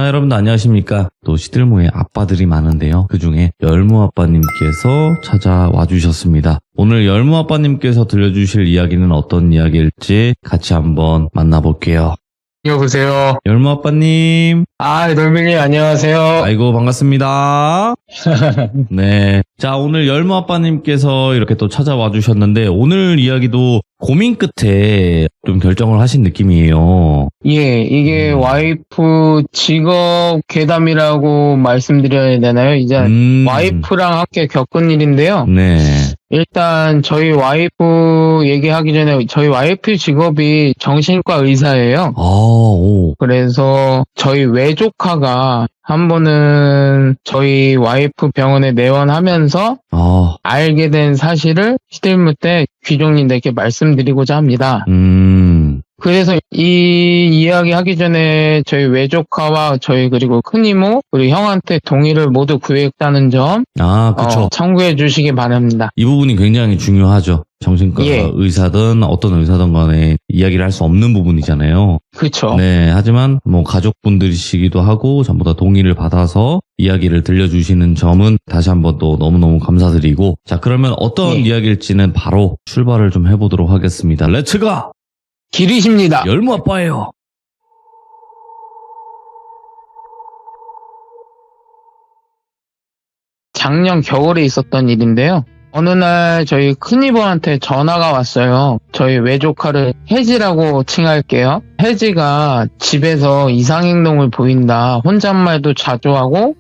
여러분들 안녕하십니까. 또 시들모의 아빠들이 많은데요. 그 중에 열무 아빠님께서 찾아와 주셨습니다. 오늘 열무 아빠님께서 들려주실 이야기는 어떤 이야기일지 같이 한번 만나볼게요. 여보세요. 열무 아빠님. 놀밀님 안녕하세요. 아이고 반갑습니다. 네. 자, 오늘 열무 아빠님께서 이렇게 또 찾아와 주셨는데 오늘 이야기도 고민 끝에 좀 결정을 하신 느낌이에요. 예, 이게 와이프 직업 괴담이라고 말씀드려야 되나요? 이제 와이프랑 함께 겪은 일인데요. 네. 일단 저희 와이프 얘기하기 전에 저희 와이프 직업이 정신과 의사예요. 오. 그래서 저희 외조카가 한 번은 저희 와이프 병원에 내원하면서 알게 된 사실을 시들무 때 귀족님들께 말씀드리고자 합니다. 그래서 이 이야기 하기 전에 저희 외조카와 저희 그리고 큰이모 그리고 형한테 동의를 모두 구했다는 점 그쵸. 참고해 주시기 바랍니다. 이 부분이 굉장히 중요하죠. 정신과 의사든 어떤 의사든 간에 이야기를 할 수 없는 부분이잖아요. 그렇죠. 네, 하지만 뭐 가족분들이시기도 하고 전부 다 동의를 받아서 이야기를 들려주시는 점은 다시 한번 또 너무너무 감사드리고, 자, 그러면 어떤 이야기일지는 바로 출발을 좀 해보도록 하겠습니다. 렛츠가! 길이십니다. 열무 아빠예요. 작년 겨울에 있었던 일인데요. 어느 날 저희 큰이모한테 전화가 왔어요. 저희 외조카를 혜지라고 칭할게요. 혜지가 집에서 이상행동을 보인다. 혼잣말도 자주 하고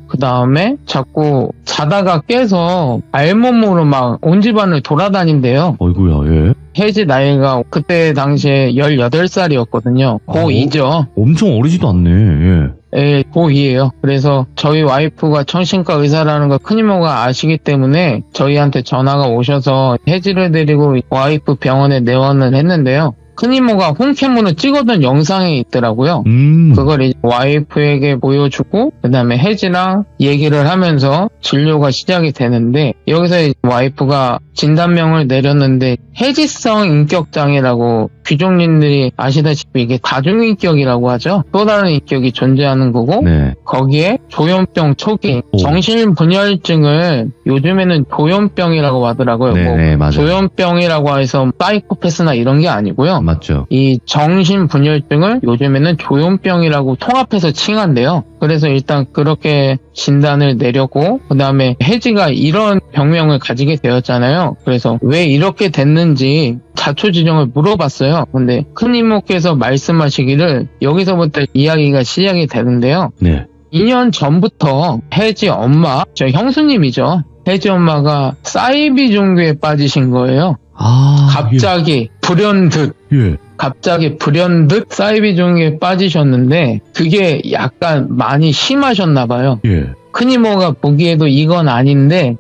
그 다음에 자꾸 자다가 깨서 알몸으로 막 온 집안을 돌아다닌대요. 어이구야, 예. 혜지 나이가 그때 당시에 18살이었거든요. 고2죠. 엄청 어리지도 않네, 예. 예, 고2예요. 그래서 저희 와이프가 정신과 의사라는 걸 큰이모가 아시기 때문에 저희한테 전화가 오셔서 혜지를 데리고 와이프 병원에 내원을 했는데요. 큰이모가 홈캠으로 찍어둔 영상이 있더라고요. 그걸 이제 와이프에게 보여주고 그 다음에 혜지랑 얘기를 하면서 진료가 시작이 되는데, 여기서 와이프가 진단명을 내렸는데 해지성 인격장애라고, 귀족님들이 아시다시피 이게 다중인격이라고 하죠. 또 다른 인격이 존재하는 거고, 거기에 조현병 초기 정신분열증을 요즘에는 조현병이라고 하더라고요. 맞아요. 조현병이라고 해서 사이코패스나 이런 게 아니고요. 맞죠. 이 정신분열증을 요즘에는 조현병이라고 통합해서 칭한대요. 그래서 일단 그렇게 진단을 내렸고, 그 다음에 혜지가 이런 병명을 가지게 되었잖아요. 그래서 왜 이렇게 됐는지 자초지종을 물어봤어요. 근데 큰이모께서 말씀하시기를 여기서부터 이야기가 시작이 되는데요. 2년 전부터 혜지 엄마, 저 형수님이죠. 혜지 엄마가 사이비 종교에 빠지신 거예요. 갑자기 불현듯 갑자기 불현듯 사이비 종교에 빠지셨는데 그게 약간 많이 심하셨나 봐요. 큰이모가 보기에도 이건 아닌데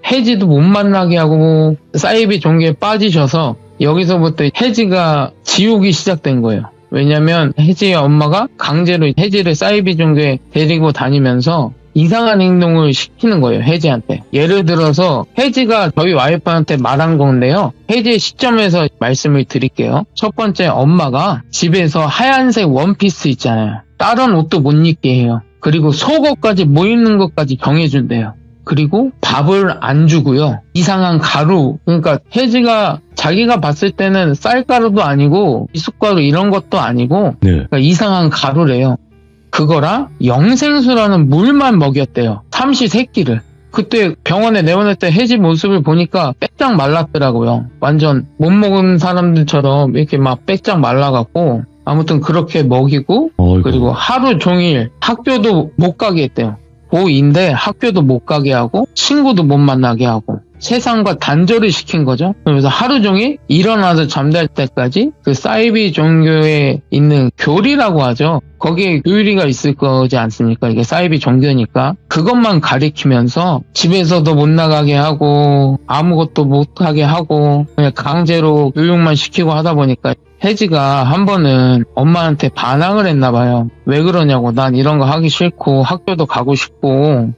혜지도 못 만나게 하고 사이비 종교에 빠지셔서 여기서부터 혜지가 지옥이 시작된 거예요. 왜냐면 혜지의 엄마가 강제로 혜지를 사이비 종교에 데리고 다니면서 이상한 행동을 시키는 거예요, 혜지한테. 예를 들어서 혜지가 저희 와이프한테 말한 건데요. 혜지의 시점에서 말씀을 드릴게요. 첫 번째, 엄마가 집에서 하얀색 원피스 있잖아요. 다른 옷도 못 입게 해요. 그리고 속옷까지 못 입는 것까지 정해준대요. 그리고 밥을 안 주고요. 이상한 가루, 그러니까 혜지가 자기가 봤을 때는 쌀가루도 아니고 미숫가루 이런 것도 아니고 그러니까 이상한 가루래요. 그거랑 영생수라는 물만 먹였대요. 삼시세끼를. 그때 병원에 내원할 때 혜지 모습을 보니까 빼짝 말랐더라고요. 완전 못 먹은 사람들처럼 이렇게 막 빼짝 말라갖고, 아무튼 그렇게 먹이고, 그리고 하루 종일 학교도 못 가게 했대요. 고2인데 학교도 못 가게 하고 친구도 못 만나게 하고 세상과 단절을 시킨 거죠. 그래서 하루 종일 일어나서 잠잘 때까지 그 사이비 종교에 있는 교리라고 하죠. 거기에 교리가 있을 거지 않습니까? 이게 사이비 종교니까. 그것만 가리키면서 집에서도 못 나가게 하고 아무것도 못 하게 하고 그냥 강제로 교육만 시키고 하다 보니까 혜지가 한 번은 엄마한테 반항을 했나 봐요. 왜 그러냐고, 난 이런 거 하기 싫고 학교도 가고 싶고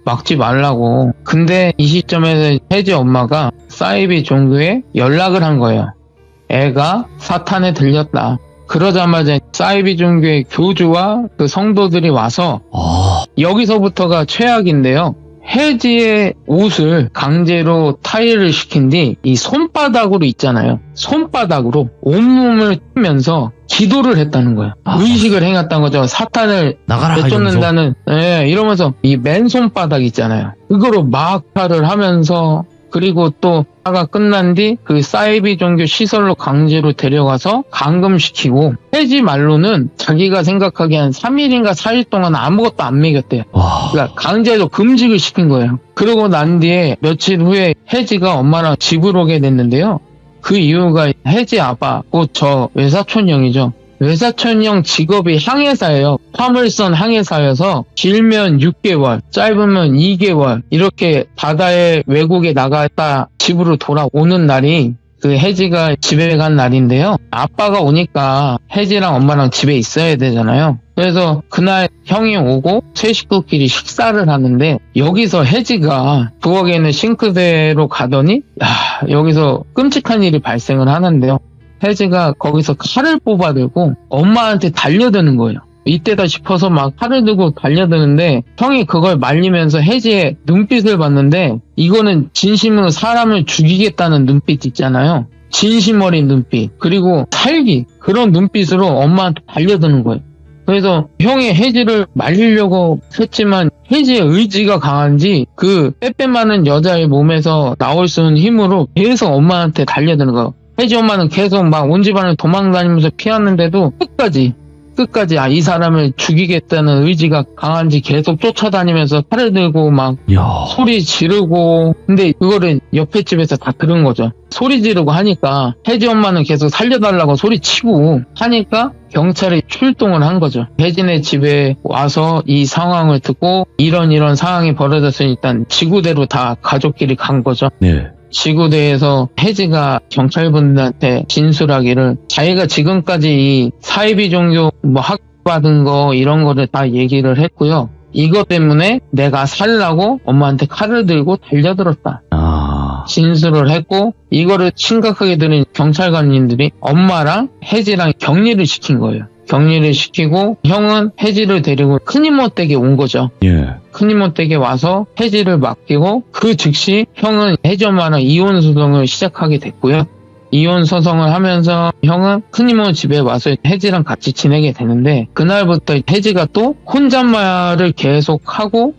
막지 말라고. 근데 이 시점에서 혜지 엄마가 사이비 종교에 연락을 한 거예요. 애가 사탄에 들렸다. 그러자마자 사이비 종교의 교주와 그 성도들이 와서 여기서부터가 최악인데요. 혜지의 옷을 강제로 타이를 시킨 뒤 이 손바닥으로 있잖아요. 손바닥으로 온몸을 면서 기도를 했다는 거예요. 의식을 행했다는 거죠. 사탄을 나가라 내쫓는다는 이러면서 이 맨손바닥 있잖아요. 그거로 막탈을 하면서 그리고 또 화가 끝난 뒤 그 사이비 종교 시설로 강제로 데려가서 감금시키고 혜지 말로는 자기가 생각하기에 한 3일인가 4일 동안 아무것도 안 먹였대요. 그러니까 강제로 금식을 시킨 거예요. 그러고 난 뒤에 며칠 후에 혜지가 엄마랑 집을 오게 됐는데요. 그 이유가 혜지 아빠, 곧 저 외사촌 형이죠. 외사촌 형 직업이 항해사예요. 화물선 항해사여서 길면 6개월, 짧으면 2개월 이렇게 바다에 외국에 나갔다 집으로 돌아오는 날이 그 혜지가 집에 간 날인데요. 아빠가 오니까 혜지랑 엄마랑 집에 있어야 되잖아요. 그래서 그날 형이 오고 세 식구끼리 식사를 하는데 여기서 혜지가 부엌에 있는 싱크대로 가더니 여기서 끔찍한 일이 발생을 하는데요. 혜지가 거기서 칼을 뽑아들고 엄마한테 달려드는 거예요. 이때다 싶어서 막 칼을 들고 달려드는데 형이 그걸 말리면서 혜지의 눈빛을 봤는데 이거는 진심으로 사람을 죽이겠다는 눈빛 있잖아요. 진심 어린 눈빛 그리고 살기 그런 눈빛으로 엄마한테 달려드는 거예요. 그래서 형이 혜지를 말리려고 했지만 혜지의 의지가 강한지 그 빼빼마는 여자의 몸에서 나올 수 있는 힘으로 계속 엄마한테 달려드는 거예요. 혜지 엄마는 계속 막 온 집안을 도망다니면서 피하는데도 끝까지 이 사람을 죽이겠다는 의지가 강한지 계속 쫓아다니면서 칼을 들고 막 소리 지르고 근데 그거를 옆에 집에서 다 들은 거죠. 소리 지르고 하니까 혜지 엄마는 계속 살려달라고 소리치고 하니까 경찰이 출동을 한 거죠. 혜진의 집에 와서 이 상황을 듣고 이런 상황이 벌어졌으니 일단 지구대로 다 가족끼리 간 거죠. 네. 지구대에서 혜지가 경찰분들한테 진술하기를 자기가 지금까지 이 사이비 종교 학받은 거 이런 거를 다 얘기를 했고요. 이것 때문에 내가 살라고 엄마한테 칼을 들고 달려들었다. 진술을 했고 이거를 심각하게 들은 경찰관님들이 엄마랑 혜지랑 격리를 시킨 거예요. 격리를 시키고 형은 혜지를 데리고 큰이모 댁에 온 거죠. 예. 큰이모 댁에 와서 혜지를 맡기고 그 즉시 형은 혜지 엄마랑 이혼 소송을 시작하게 됐고요. 이혼 소송을 하면서 형은 큰이모 집에 와서 혜지랑 같이 지내게 되는데 그날부터 혜지가 또 혼잣말을 계속하고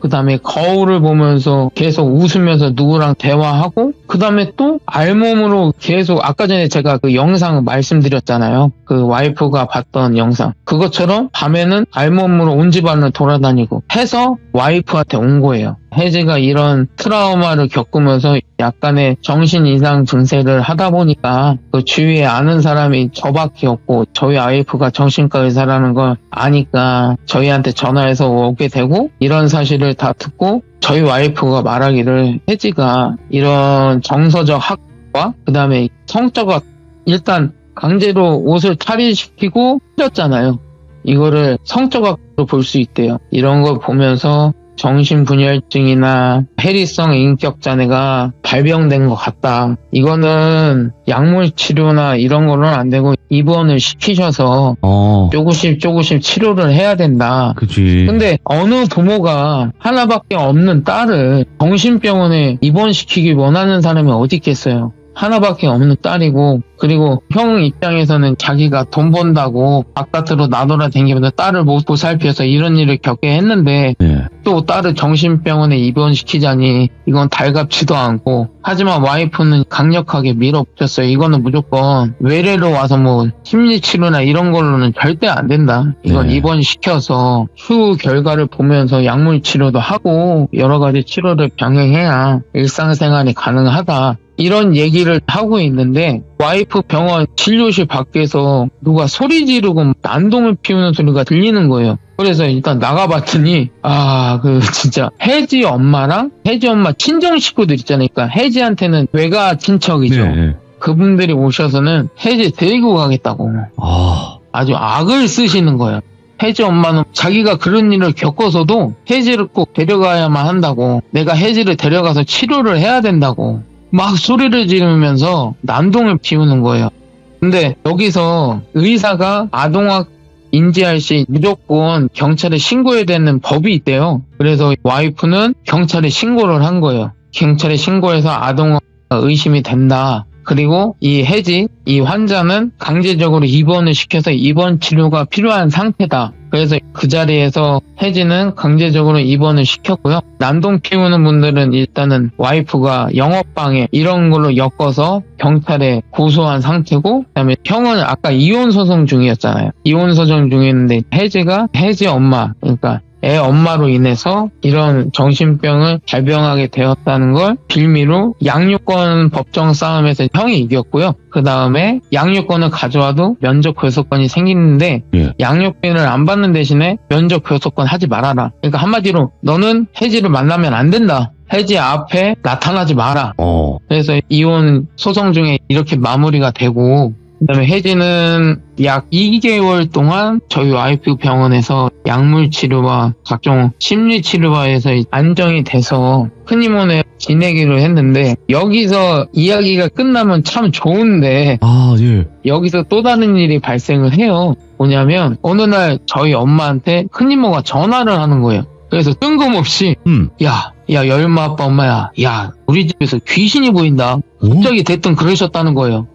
그 다음에 거울을 보면서 계속 웃으면서 누구랑 대화하고 그 다음에 또 알몸으로 계속 아까 전에 제가 그 영상 말씀드렸잖아요. 그 와이프가 봤던 영상. 그것처럼 밤에는 알몸으로 온 집안을 돌아다니고 해서 와이프한테 온 거예요. 혜지가 이런 트라우마를 겪으면서 약간의 정신 이상 증세를 하다 보니까 그 주위에 아는 사람이 저밖에 없고 저희 와이프가 정신과 의사라는 걸 아니까 저희한테 전화해서 오게 되고 이런 사실을 다 듣고 저희 와이프가 말하기를 혜지가 이런 정서적 학과 그 다음에 성적 학 일단 강제로 옷을 탈의시키고 흘렸잖아요. 이거를 성적 학으로 볼 수 있대요. 이런 걸 보면서 정신분열증이나 해리성 인격장애가 발병된 것 같다. 이거는 약물 치료나 이런 거는 안 되고 입원을 시키셔서 조금씩 치료를 해야 된다. 그치. 근데 어느 부모가 하나밖에 없는 딸을 정신병원에 입원시키기 원하는 사람이 어디 있겠어요. 하나밖에 없는 딸이고 그리고 형 입장에서는 자기가 돈 번다고 바깥으로 나돌아다니면서 딸을 못 보살펴서 이런 일을 겪게 했는데 또 딸을 정신병원에 입원시키자니 이건 달갑지도 않고 하지만 와이프는 강력하게 밀어붙였어요. 이거는 무조건 외래로 와서 뭐 심리치료나 이런 걸로는 절대 안 된다. 이건 입원시켜서 추후 결과를 보면서 약물치료도 하고 여러 가지 치료를 병행해야 일상생활이 가능하다. 이런 얘기를 하고 있는데 와이프 병원 진료실 밖에서 누가 소리 지르고 난동을 피우는 소리가 들리는 거예요. 그래서 일단 나가봤더니 진짜 혜지 엄마랑 혜지 엄마 친정 식구들 있잖아요. 그러니까 혜지한테는 외가 친척이죠. 그분들이 오셔서는 혜지 데리고 가겠다고 아주 악을 쓰시는 거예요. 혜지 엄마는 자기가 그런 일을 겪어서도 혜지를 꼭 데려가야만 한다고 내가 혜지를 데려가서 치료를 해야 된다고 막 소리를 지르면서 난동을 피우는 거예요. 근데 여기서 의사가 아동학 인지할 시 무조건 경찰에 신고해야 되는 법이 있대요. 그래서 와이프는 경찰에 신고를 한 거예요. 경찰에 신고해서 아동학 의심이 된다. 그리고 이 혜지, 이 환자는 강제적으로 입원을 시켜서 입원 치료가 필요한 상태다. 그래서 그 자리에서 혜지는 강제적으로 입원을 시켰고요. 난동 피우는 분들은 일단은 와이프가 영업방해 이런 걸로 엮어서 경찰에 고소한 상태고, 그다음에 형은 아까 이혼 소송 중이었잖아요. 이혼 소송 중이었는데 혜지가 혜지 엄마, 그러니까 애 엄마로 인해서 이런 정신병을 발병하게 되었다는 걸 빌미로 양육권 법정 싸움에서 형이 이겼고요. 그 다음에 양육권을 가져와도 면접 교섭권이 생기는데 양육비를 안 받는 대신에 면접 교섭권 하지 말아라. 그러니까 한마디로 너는 혜지를 만나면 안 된다. 혜지 앞에 나타나지 마라. 그래서 이혼 소송 중에 이렇게 마무리가 되고, 그다음에 혜지는 약 2개월 동안 저희 와이프 병원에서 약물 치료와 각종 심리 치료와에서 안정이 돼서 큰이모네 지내기로 했는데, 여기서 이야기가 끝나면 참 좋은데 여기서 또 다른 일이 발생을 해요. 뭐냐면 어느 날 저희 엄마한테 큰이모가 전화를 하는 거예요. 그래서 뜬금없이 야 열마 아빠 엄마야, 야 우리 집에서 귀신이 보인다. 갑자기 대뜸 그러셨다는 거예요.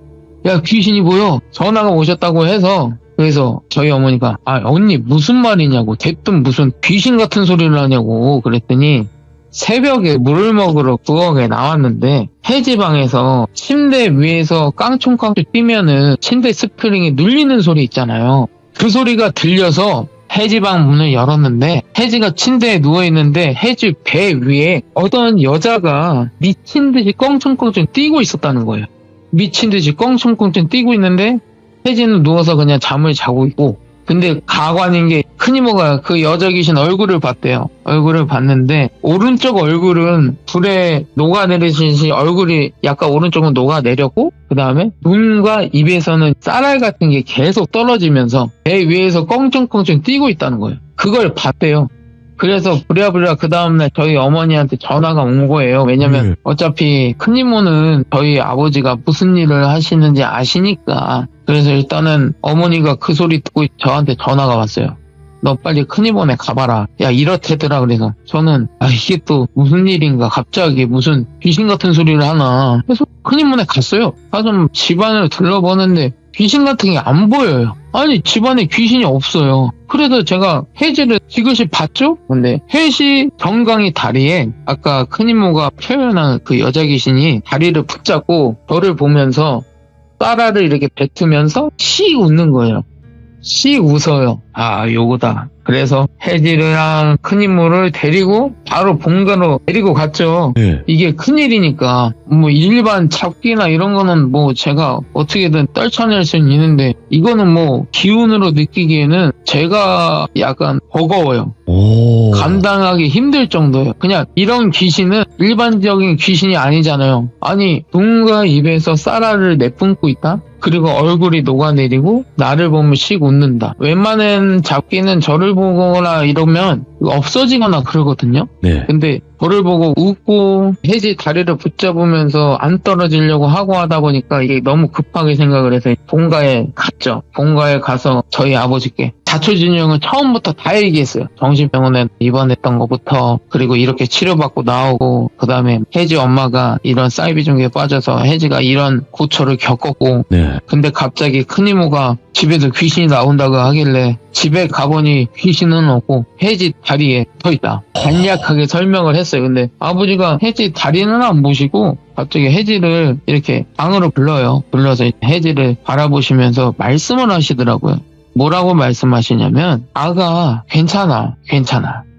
야 귀신이 보여. 전화가 오셨다고 해서, 그래서 저희 어머니가 언니 무슨 말이냐고, 대뜸 무슨 귀신 같은 소리를 하냐고 그랬더니 새벽에 물을 먹으러 부엌에 나왔는데 혜지방에서 침대 위에서 깡총깡총 뛰면은 침대 스프링이 눌리는 소리 있잖아요. 그 소리가 들려서 혜지방 문을 열었는데 혜지가 침대에 누워있는데 혜지 배 위에 어떤 여자가 미친 듯이 껑충껑충 뛰고 있었다는 거예요. 미친 듯이 껑충껑충 뛰고 있는데 혜지는 누워서 그냥 잠을 자고 있고, 근데 가관인 게 큰이모가 그 여자 귀신 얼굴을 봤대요. 얼굴을 봤는데 오른쪽 얼굴은 불에 녹아내리듯이 얼굴이 약간 오른쪽은 녹아내렸고, 그 다음에 눈과 입에서는 쌀알 같은 게 계속 떨어지면서 배 위에서 껑충껑충 뛰고 있다는 거예요. 그걸 봤대요. 그래서 부랴부랴 그 다음날 저희 어머니한테 전화가 온 거예요. 왜냐면 어차피 큰이모는 저희 아버지가 무슨 일을 하시는지 아시니까. 그래서 일단은 어머니가 그 소리 듣고 저한테 전화가 왔어요. 너 빨리 큰이모네 가봐라. 야 이렇대더라. 그래서 저는 이게 또 무슨 일인가, 갑자기 무슨 귀신 같은 소리를 하나. 그래서 큰이모네 갔어요. 가서 집안을 둘러보는데 귀신 같은 게 안 보여요. 아니 집안에 귀신이 없어요. 그래서 제가 혜지를 지그시 봤죠? 근데 혜지 정강이 다리에 아까 큰이모가 표현한 그 여자 귀신이 다리를 붙잡고 저를 보면서 쌀알을 이렇게 뱉으면서 씩 웃는 거예요. 씩 웃어요. 요거다. 그래서 혜지랑 큰이모를 데리고 바로 본가로 데리고 갔죠. 이게 큰일이니까 뭐 일반 잡기나 이런 거는 뭐 제가 어떻게든 떨쳐낼 수는 있는데, 이거는 뭐 기운으로 느끼기에는 제가 약간 버거워요. 감당하기 힘들 정도예요. 그냥 이런 귀신은 일반적인 귀신이 아니잖아요. 아니 눈과 입에서 쌀알을 내뿜고 있다? 그리고 얼굴이 녹아내리고 나를 보면 씩 웃는다. 웬만한 잡기는 저를 보거나 이러면 없어지거나 그러거든요. 근데 저를 보고 웃고 혜지 다리를 붙잡으면서 안 떨어지려고 하고 하다 보니까 이게 너무 급하게 생각을 해서 본가에 갔죠. 본가에 가서 저희 아버지께 자초진영을 처음부터 다 얘기했어요. 정신병원에 입원했던 것부터, 그리고 이렇게 치료받고 나오고, 그 다음에 혜지 엄마가 이런 사이비종에 빠져서 혜지가 이런 고초를 겪었고, 근데 갑자기 큰이모가 집에서 귀신이 나온다고 하길래 집에 가보니 귀신은 없고 혜지 다리에 서 있다. 간략하게 설명을 했어요. 근데 아버지가 혜지 다리는 안 보시고 갑자기 혜지를 이렇게 방으로 불러요. 불러서 혜지를 바라보시면서 말씀을 하시더라고요. 뭐라고 말씀하시냐면, 아가 괜찮아.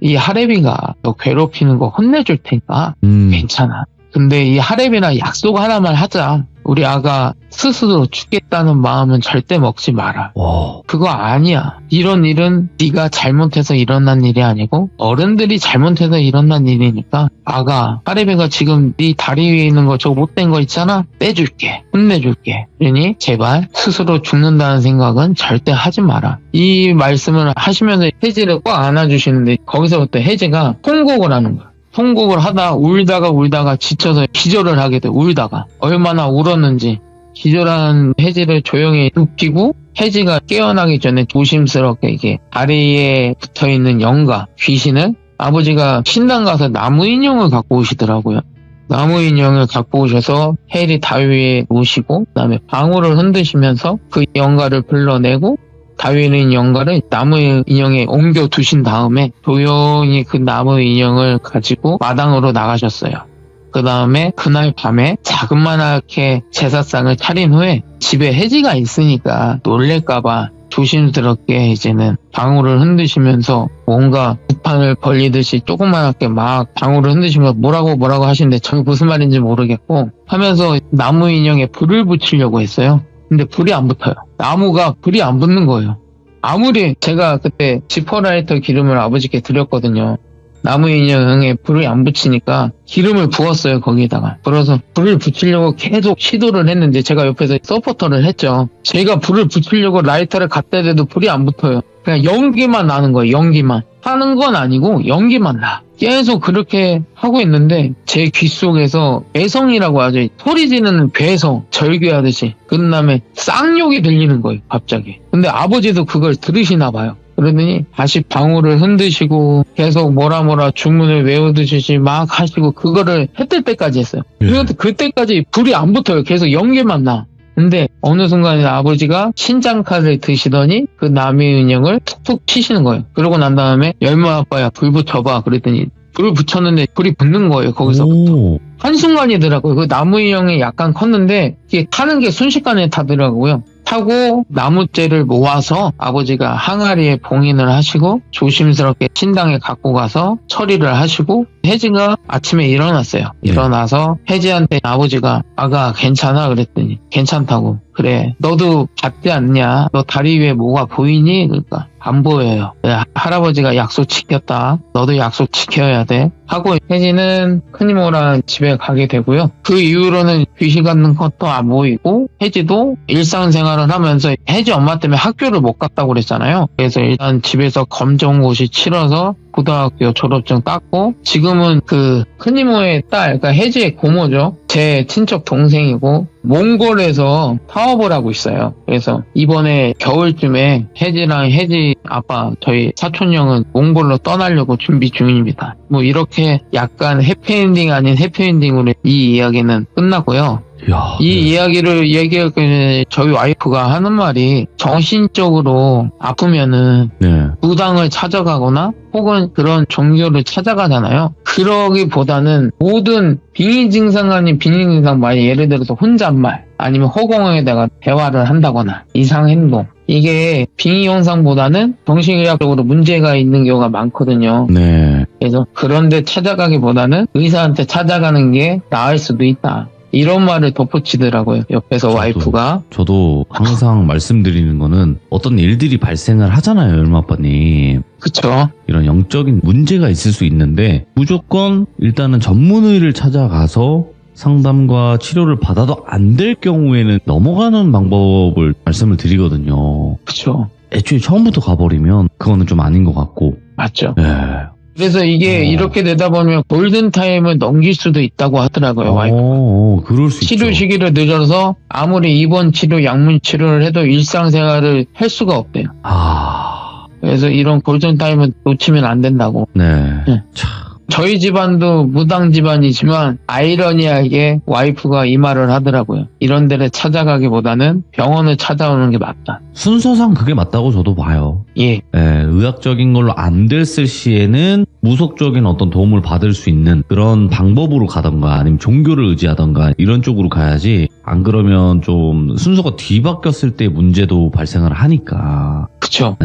이 하레비가 너 괴롭히는 거 혼내줄 테니까 괜찮아. 근데 이 하레비랑 약속 하나만 하자. 우리 아가 스스로 죽겠다는 마음은 절대 먹지 마라. 그거 아니야. 이런 일은 네가 잘못해서 일어난 일이 아니고 어른들이 잘못해서 일어난 일이니까, 아가 하레비가 지금 네 다리 위에 있는 거 저거 못된 거 있잖아? 떼줄게. 혼내줄게. 그러니 제발 스스로 죽는다는 생각은 절대 하지 마라. 이 말씀을 하시면서 혜지를 꽉 안아주시는데, 거기서부터 혜지가 통곡을 하는 거야. 통곡을 하다 울다가 지쳐서 기절을 하게 돼. 울다가 얼마나 울었는지 기절한 혜지를 조용히 눕히고 혜지가 깨어나기 전에 조심스럽게 이게 다리에 붙어있는 영가, 귀신을 아버지가 신당 가서 나무 인형을 갖고 오시더라고요. 나무 인형을 갖고 오셔서 혜리 다위에 놓으시고 그다음에 방울을 흔드시면서 그 영가를 불러내고 다위는 영가를 나무 인형에 옮겨 두신 다음에 조용히 그 나무 인형을 가지고 마당으로 나가셨어요. 그 다음에 그날 밤에 자그마하게 제사상을 차린 후에 집에 혜지가 있으니까 놀랄까봐 조심스럽게 이제는 방울을 흔드시면서 뭔가 구판을 벌리듯이 조그맣게 막 방울을 흔드시면서 뭐라고 하시는데 저게 무슨 말인지 모르겠고 하면서 나무 인형에 불을 붙이려고 했어요. 근데 불이 안 붙어요. 나무가 불이 안 붙는 거예요. 아무리 제가 그때 지퍼라이터 기름을 아버지께 드렸거든요. 나무 인형에 불이 안 붙이니까 기름을 부었어요, 거기에다가. 그래서 불을 붙이려고 계속 시도를 했는데 제가 옆에서 서포터를 했죠. 제가 불을 붙이려고 라이터를 갖다 대도 불이 안 붙어요. 그냥 연기만 나는 거예요, 연기만. 하는 건 아니고 연기만 나. 계속 그렇게 하고 있는데 제 귀 속에서 애성이라고 하죠. 소리 지르는 괴성, 절규하듯이. 그 다음에 쌍욕이 들리는 거예요, 갑자기. 근데 아버지도 그걸 들으시나 봐요. 그러더니 다시 방울을 흔드시고 계속 뭐라 주문을 외우듯이 막 하시고 그거를 해뜰 때까지 했어요. 그런데 그때까지 불이 안 붙어요. 계속 연기만 나. 근데 어느 순간에 아버지가 신장칼을 드시더니 그 나무 인형을 툭툭 치시는 거예요. 그러고 난 다음에 열무 아빠야 불 붙여봐 그랬더니 불을 붙였는데 불이 붙는 거예요. 거기서부터. 한순간이더라고요. 그 나무 인형이 약간 컸는데 이게 타는 게 순식간에 타더라고요. 타고 나무째를 모아서 아버지가 항아리에 봉인을 하시고 조심스럽게 신당에 갖고 가서 처리를 하시고 혜지가 아침에 일어났어요. 일어나서 혜지한테 아버지가 아가 괜찮아? 그랬더니 괜찮다고. 그래 너도 봤지 않냐? 너 다리 위에 뭐가 보이니? 그러니까 안 보여요. 할아버지가 약속 지켰다. 너도 약속 지켜야 돼. 하고 혜지는 큰이모랑 집에 가게 되고요. 그 이후로는 귀신 같은 것도 안 보이고 혜지도 일상생활을 하면서 혜지 엄마 때문에 학교를 못 갔다고 그랬잖아요. 그래서 일단 집에서 검정고시 치러서 고등학교 졸업증 땄고 지금은 그 큰이모의 딸, 그러니까 혜지의 고모죠. 제 친척 동생이고 몽골에서 사업을 하고 있어요. 그래서 이번에 겨울쯤에 혜지랑 혜지 아빠 저희 사촌 형은 몽골로 떠나려고 준비 중입니다. 뭐 이렇게 약간 해피엔딩 아닌 해피엔딩으로 이 이야기는 끝나고요. 이 이야기를 얘기할 때 저희 와이프가 하는 말이 정신적으로 아프면은 무당을 찾아가거나 혹은 그런 종교를 찾아가잖아요. 그러기보다는 모든 빙의 증상 아닌 빙의 증상, 예를 들어서 혼잣말 아니면 허공에다가 대화를 한다거나 이상 행동, 이게 빙의 현상보다는 정신의학적으로 문제가 있는 경우가 많거든요. 그래서 그런데 찾아가기보다는 의사한테 찾아가는 게 나을 수도 있다. 이런 말을 덧붙이더라고요. 옆에서 와이프가. 저도 항상 말씀드리는 거는 어떤 일들이 발생을 하잖아요, 열무아빠님. 그쵸. 이런 영적인 문제가 있을 수 있는데 무조건 일단은 전문의를 찾아가서 상담과 치료를 받아도 안 될 경우에는 넘어가는 방법을 말씀을 드리거든요. 그쵸. 애초에 처음부터 가버리면 그거는 좀 아닌 것 같고. 맞죠. 그래서 이게 이렇게 되다 보면 골든타임을 넘길 수도 있다고 하더라고요, 와이프가. 그럴 수 치료 있죠. 시기를 늦어서 아무리 입원 치료, 약물 치료를 해도 일상생활을 할 수가 없대요. 그래서 이런 골든타임을 놓치면 안 된다고. 저희 집안도 무당 집안이지만 아이러니하게 와이프가 이 말을 하더라고요. 이런 데를 찾아가기보다는 병원을 찾아오는 게 맞다. 순서상 그게 맞다고 저도 봐요. 의학적인 걸로 안 됐을 시에는 무속적인 어떤 도움을 받을 수 있는 그런 방법으로 가던가 아니면 종교를 의지하던가 이런 쪽으로 가야지, 안 그러면 좀 순서가 뒤바뀌었을 때 문제도 발생을 하니까. 그쵸.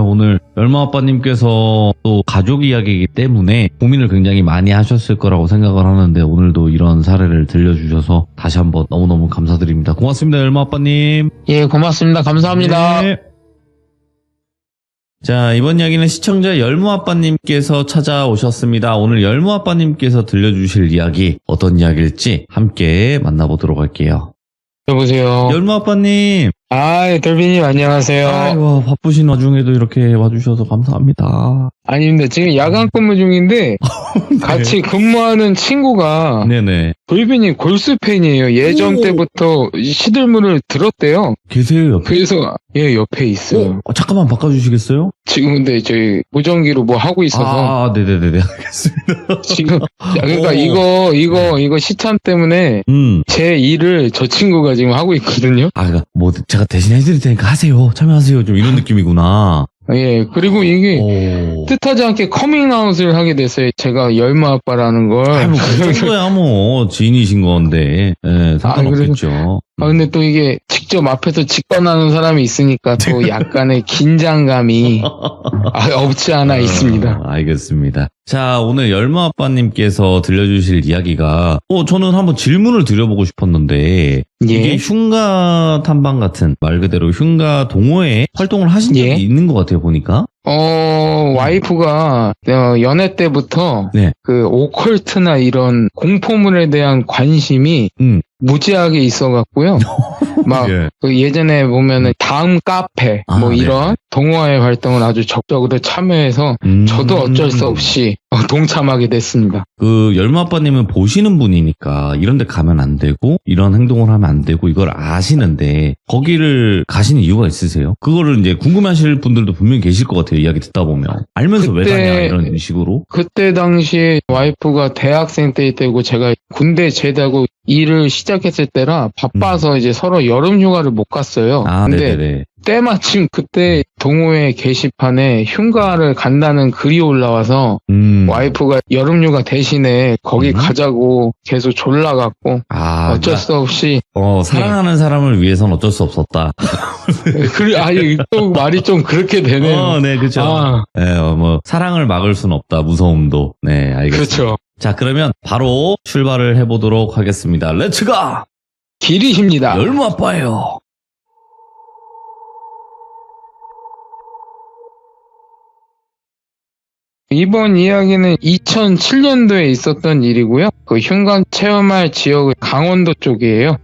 오늘 열무아빠님께서 또 가족 이야기이기 때문에 고민을 굉장히 많이 하셨을 거라고 생각을 하는데 오늘도 이런 사례를 들려주셔서 다시 한번 너무너무 감사드립니다. 고맙습니다, 열무아빠님. 예, 고맙습니다. 감사합니다. 자, 이번 이야기는 시청자 열무아빠님께서 찾아오셨습니다. 오늘 열무아빠님께서 들려주실 이야기 어떤 이야기일지 함께 만나보도록 할게요. 여보세요. 열무아빠님. 돌비님 안녕하세요. 아이고, 바쁘신 와중에도 이렇게 와주셔서 감사합니다. 아닙니다. 지금 야간 근무 중인데 같이 근무하는 친구가 네네. 돌비님 골수 팬이에요. 예전 때부터 시들문을 들었대요. 계세요, 옆에? 그래서 옆에 있어요. 잠깐만 바꿔주시겠어요? 지금 근데 저희 무전기로 뭐 하고 있어서 네네네네. 알겠습니다. 지금 그러니까 오. 이거 시참 때문에 제 일을 저 친구가 지금 하고 있거든요. 그러니까 뭐 제가 대신 해드릴 테니까 하세요. 참여하세요. 좀 이런 느낌이구나. 그리고 이게 오. 뜻하지 않게 커밍아웃을 하게 됐어요. 제가 열마 아빠라는 걸. 그 정도야 뭐 지인이신 건데 상관없겠죠. 근데 또 이게 직접 앞에서 직관하는 사람이 있으니까 또 약간의 긴장감이 없지 않아 있습니다. 알겠습니다. 자, 오늘 열마 아빠님께서 들려주실 이야기가 저는 한번 질문을 드려보고 싶었는데 이게 흉가 탐방 같은 말 그대로 흉가 동호회 활동을 하신 적이 있는 것 같아요, 보니까. 와이프가 연애 때부터 그 오컬트나 이런 공포물에 대한 관심이 무지하게 있어갖고요. 막 그 예전에 보면은 다음 카페 이런 동호회 활동을 아주 적극적으로 참여해서 저도 어쩔 수 없이 동참하게 됐습니다. 그 열마 아빠님은 보시는 분이니까 이런 데 가면 안 되고 이런 행동을 하면 안 되고 이걸 아시는데 거기를 가시는 이유가 있으세요? 그거를 이제 궁금해하실 분들도 분명히 계실 것 같아요. 이야기 듣다 보면. 알면서 왜 가냐 이런 식으로. 그때 당시에 와이프가 대학생 때고 제가 군대 제대하고 일을 시작했을 때라 바빠서 이제 서로 여름 휴가를 못 갔어요. 근데 네네네. 때마침 그때 동호회 게시판에 흉가를 간다는 글이 올라와서 와이프가 여름휴가 대신에 거기 가자고 계속 졸라갖고 어쩔 수 없이 사랑하는 사람을 위해선 어쩔 수 없었다. 또 말이 좀 그렇게 되네요. 네, 그렇죠. 뭐 사랑을 막을 순 없다. 무서움도. 네, 알겠습니다. 그렇죠. 자, 그러면 바로 출발을 해보도록 하겠습니다. 렛츠가! 길이십니다. 열무 아빠예요. 이번 이야기는 2007년도에 있었던 일이고요. 그 흉가 체험할 지역은 강원도 쪽이에요.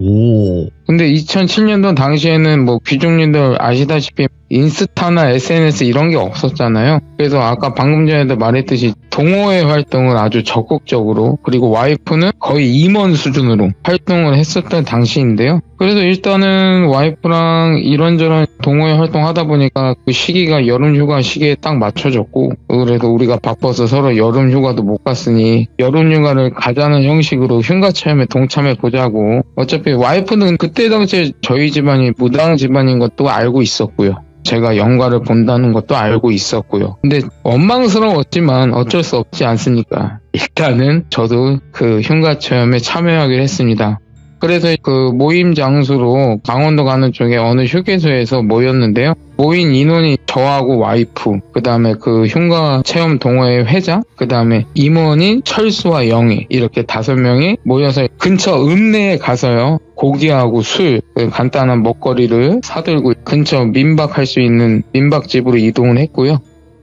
근데 2007년도 당시에는 뭐 귀족님들 아시다시피 인스타나 SNS 이런 게 없었잖아요. 그래서 아까 방금 전에도 말했듯이 동호회 활동을 아주 적극적으로, 그리고 와이프는 거의 임원 수준으로 활동을 했었던 당시인데요. 그래서 일단은 와이프랑 이런저런 동호회 활동하다 보니까 그 시기가 여름휴가 시기에 딱 맞춰졌고, 그래도 우리가 바빠서 서로 여름휴가도 못 갔으니 여름휴가를 가자는 형식으로 흉가 체험에 동참해 보자고. 어차피 와이프는 그때 당시에 저희 집안이 무당 집안인 것도 알고 있었고요. 제가 영화를 본다는 것도 알고 있었고요. 근데 원망스러웠지만 어쩔 수 없지 않습니까? 일단은 저도 그 흉가 체험에 참여하기로 했습니다. 그래서 그 모임 장소로 강원도 가는 쪽에 어느 휴게소에서 모였는데요. 모인 인원이 저하고 와이프, 그 다음에 그 흉가 체험 동호회 회장, 그 다음에 임원인 철수와 영희, 이렇게 5명이 모여서 근처 읍내에 가서요. 고기하고 술, 간단한 먹거리를 사들고 근처 민박할 수 있는 민박집으로 이동을 했고요.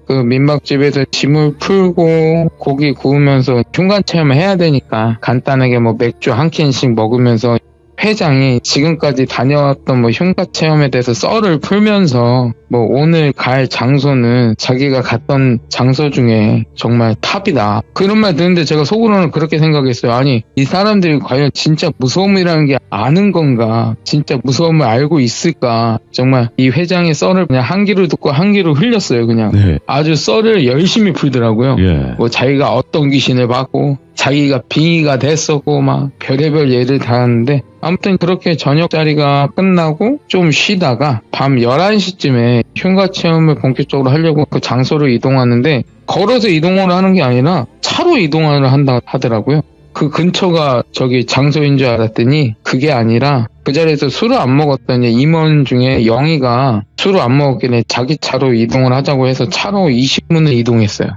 그 민박집에서 짐을 풀고 고기 구우면서 흉가 체험을 해야 되니까 간단하게 뭐 맥주 한 캔씩 먹으면서 회장이 지금까지 다녀왔던 뭐 흉가 체험에 대해서 썰을 풀면서 뭐 오늘 갈 장소는 자기가 갔던 장소 중에 정말 탑이다. 그런 말 듣는데 제가 속으로는 그렇게 생각했어요. 아니, 이 사람들이 과연 진짜 무서움이라는 게 아는 건가? 진짜 무서움을 알고 있을까? 정말 이 회장의 썰을 그냥 한 귀로 듣고 한 귀로 흘렸어요. 그냥 아주 썰을 열심히 풀더라고요. 뭐 자기가 어떤 귀신을 봤고 자기가 빙의가 됐었고 막 별의별 예를 다 하는데, 아무튼 그렇게 저녁 자리가 끝나고 좀 쉬다가 밤 11시쯤에 흉가 체험을 본격적으로 하려고 그 장소로 이동하는데, 걸어서 이동을 하는 게 아니라 차로 이동을 한다 하더라고요. 그 근처가 저기 장소인 줄 알았더니 그게 아니라 그 자리에서 술을 안 먹었더니 임원 중에 영희가 술을 안 먹었길래 자기 차로 이동을 하자고 해서 차로 20분을 이동했어요.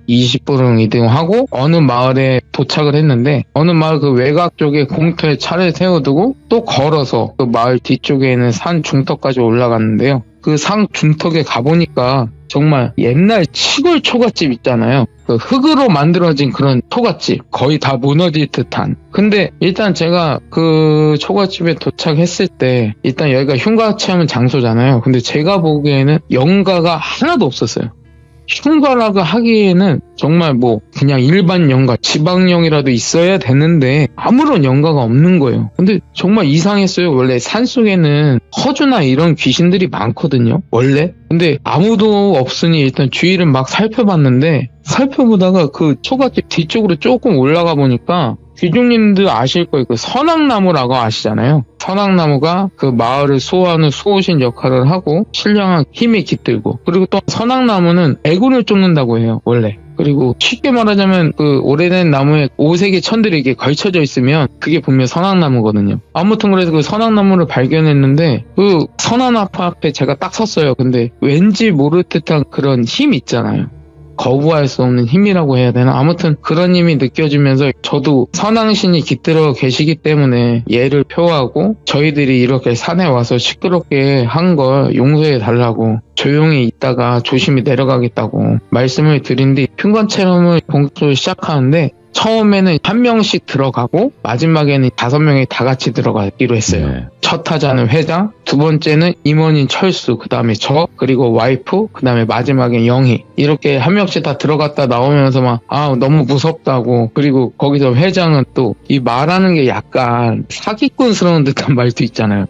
20분을 이동하고 어느 마을에 도착을 했는데, 어느 마을 그 외곽 쪽에 공터에 차를 세워두고 또 걸어서 그 마을 뒤쪽에 있는 산 중턱까지 올라갔는데요. 그 산 중턱에 가보니까 정말 옛날 시골 초가집 있잖아요. 그 흙으로 만들어진 그런 초가집, 거의 다 무너질 듯한. 근데 일단 제가 그 초가집에 도착했을 때 일단 여기가 흉가 체험 장소잖아요. 근데 제가 보기에는 연가가 하나도 없었어요. 흉가라고 하기에는 정말 뭐 그냥 일반 연가, 지방령이라도 있어야 되는데 아무런 연가가 없는 거예요. 근데 정말 이상했어요. 원래 산속에는 허주나 이런 귀신들이 많거든요. 원래. 근데 아무도 없으니 일단 주위를 막 살펴봤는데 살펴보다가 그 초가집 뒤쪽으로 조금 올라가 보니까 귀족님들 아실 거예요. 그 선악나무라고 아시잖아요. 선악나무가 그 마을을 수호하는 수호신 역할을 하고 신령한 힘이 깃들고, 그리고 또 선악나무는 애군을 쫓는다고 해요. 원래. 그리고 쉽게 말하자면 그 오래된 나무에 5색의 천들이 이렇게 걸쳐져 있으면 그게 분명 선악나무거든요. 아무튼 그래서 그 선악나무를 발견했는데 그 선악나무 앞에 제가 딱 섰어요. 근데 왠지 모를 듯한 그런 힘 있잖아요. 거부할 수 없는 힘이라고 해야 되나? 아무튼 그런 힘이 느껴지면서 저도 선왕신이 깃들어 계시기 때문에 예를 표하고 저희들이 이렇게 산에 와서 시끄럽게 한 걸 용서해 달라고 조용히 있다가 조심히 내려가겠다고 말씀을 드린 뒤 흉관 체험을 본격적으로 시작하는데 처음에는 한 명씩 들어가고 마지막에는 5명이 다 같이 들어가기로 했어요. 네. 첫 타자는 회장, 두 번째는 임원인 철수, 그 다음에 저, 그리고 와이프, 그 다음에 마지막에 영희. 이렇게 한 명씩 다 들어갔다 나오면서 막 너무 무섭다고. 그리고 거기서 회장은 또 이 말하는 게 약간 사기꾼스러운 듯한 말도 있잖아요.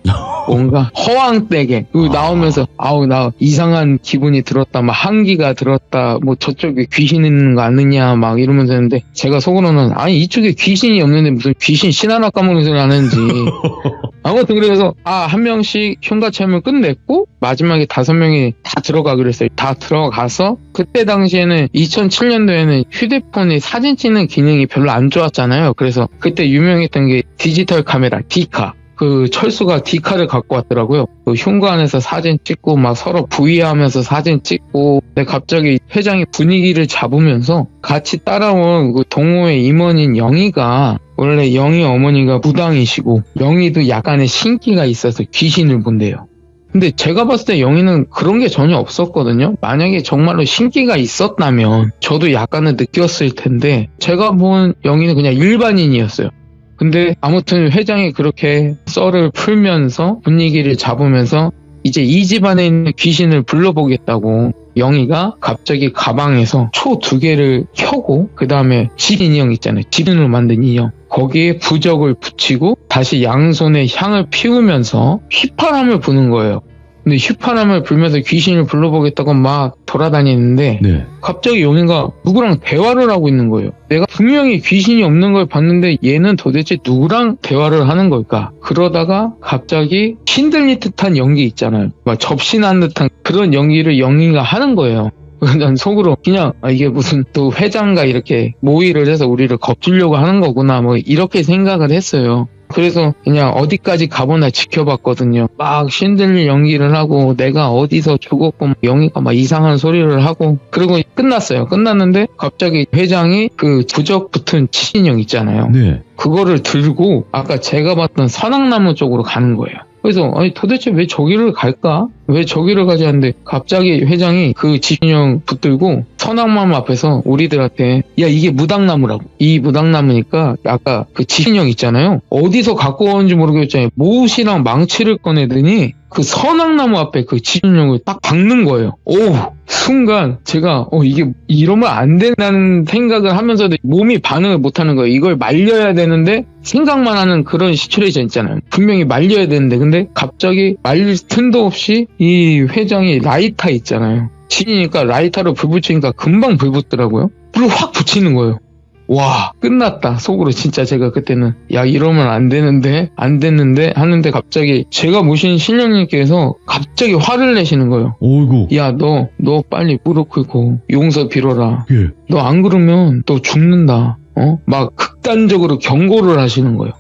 뭔가 허황되게 나오면서 나 이상한 기분이 들었다, 막 한기가 들었다, 뭐 저쪽에 귀신 있는 거 아느냐 막 이러면서 했는데 제가 속으로는 아니 이쪽에 귀신이 없는데 무슨 귀신 신 하나 까먹는 소리 하는지. 아무튼 그래서 한 명씩 흉가 체험을 끝냈고 마지막에 5명이 다 들어가기로 했어요. 다 들어가서 그때 당시에는 2007년도에는 휴대폰이 사진 찍는 기능이 별로 안 좋았잖아요. 그래서 그때 유명했던 게 디지털 카메라 디카. 그 철수가 디카를 갖고 왔더라고요. 그 흉가 안에서 사진 찍고 막 서로 부위하면서 사진 찍고. 근데 갑자기 회장이 분위기를 잡으면서 같이 따라온 그 동호회 임원인 영희가, 원래 영희 어머니가 무당이시고 영희도 약간의 신기가 있어서 귀신을 본대요. 근데 제가 봤을 때 영희는 그런 게 전혀 없었거든요. 만약에 정말로 신기가 있었다면 저도 약간은 느꼈을 텐데 제가 본 영희는 그냥 일반인이었어요. 근데 아무튼 회장이 그렇게 썰을 풀면서 분위기를 잡으면서 이제 이 집안에 있는 귀신을 불러보겠다고 영희가 갑자기 가방에서 초 2개를 켜고 그 다음에 집 인형 있잖아요. 집인으로 만든 인형. 거기에 부적을 붙이고 다시 양손에 향을 피우면서 휘파람을 부는 거예요. 근데 휘파람을 불면서 귀신을 불러보겠다고 막 돌아다니는데 네. 갑자기 영희가 누구랑 대화를 하고 있는 거예요. 내가 분명히 귀신이 없는 걸 봤는데 얘는 도대체 누구랑 대화를 하는 걸까? 그러다가 갑자기 신들린 듯한 연기 있잖아요. 막 접신한 듯한 그런 연기를 영희가 하는 거예요. 난 속으로 그냥 이게 무슨 또 회장과 이렇게 모의를 해서 우리를 겁주려고 하는 거구나 뭐 이렇게 생각을 했어요. 그래서 그냥 어디까지 가보나 지켜봤거든요. 막 신들린 연기를 하고 내가 어디서 죽었고 영희가 막 이상한 소리를 하고 그리고 끝났어요. 끝났는데 갑자기 회장이 그 부적 붙은 치신형 있잖아요. 네. 그거를 들고 아까 제가 봤던 선악나무 쪽으로 가는 거예요. 그래서 도대체 왜 저기를 갈까? 왜 저기를 가지 하는데 갑자기 회장이 그 지신형 붙들고 선악나무 앞에서 우리들한테 야 이게 무당나무라고. 이 무당나무니까 아까 그 지신형 있잖아요. 어디서 갖고 온지 모르겠잖아요. 못이랑 망치를 꺼내더니 그 선악나무 앞에 그 지신형을 딱 박는 거예요. 순간 제가 이게 이러면 안 된다는 생각을 하면서도 몸이 반응을 못하는 거예요. 이걸 말려야 되는데 생각만 하는 그런 시츄에이션 있잖아요. 분명히 말려야 되는데 근데 갑자기 말릴 틈도 없이 이 회장이 라이터 있잖아요. 지니까 라이터로 불 붙이니까 금방 불 붙더라고요. 불을 확 붙이는 거예요. 와 끝났다 속으로. 진짜 제가 그때는 야 이러면 안 됐는데 하는데 갑자기 제가 모신 신령님께서 갑자기 화를 내시는 거예요. 어이구. 야 너 빨리 무릎 꿇고 용서 빌어라. 예. 너 안 그러면 너 죽는다. 막 극단적으로 경고를 하시는 거예요.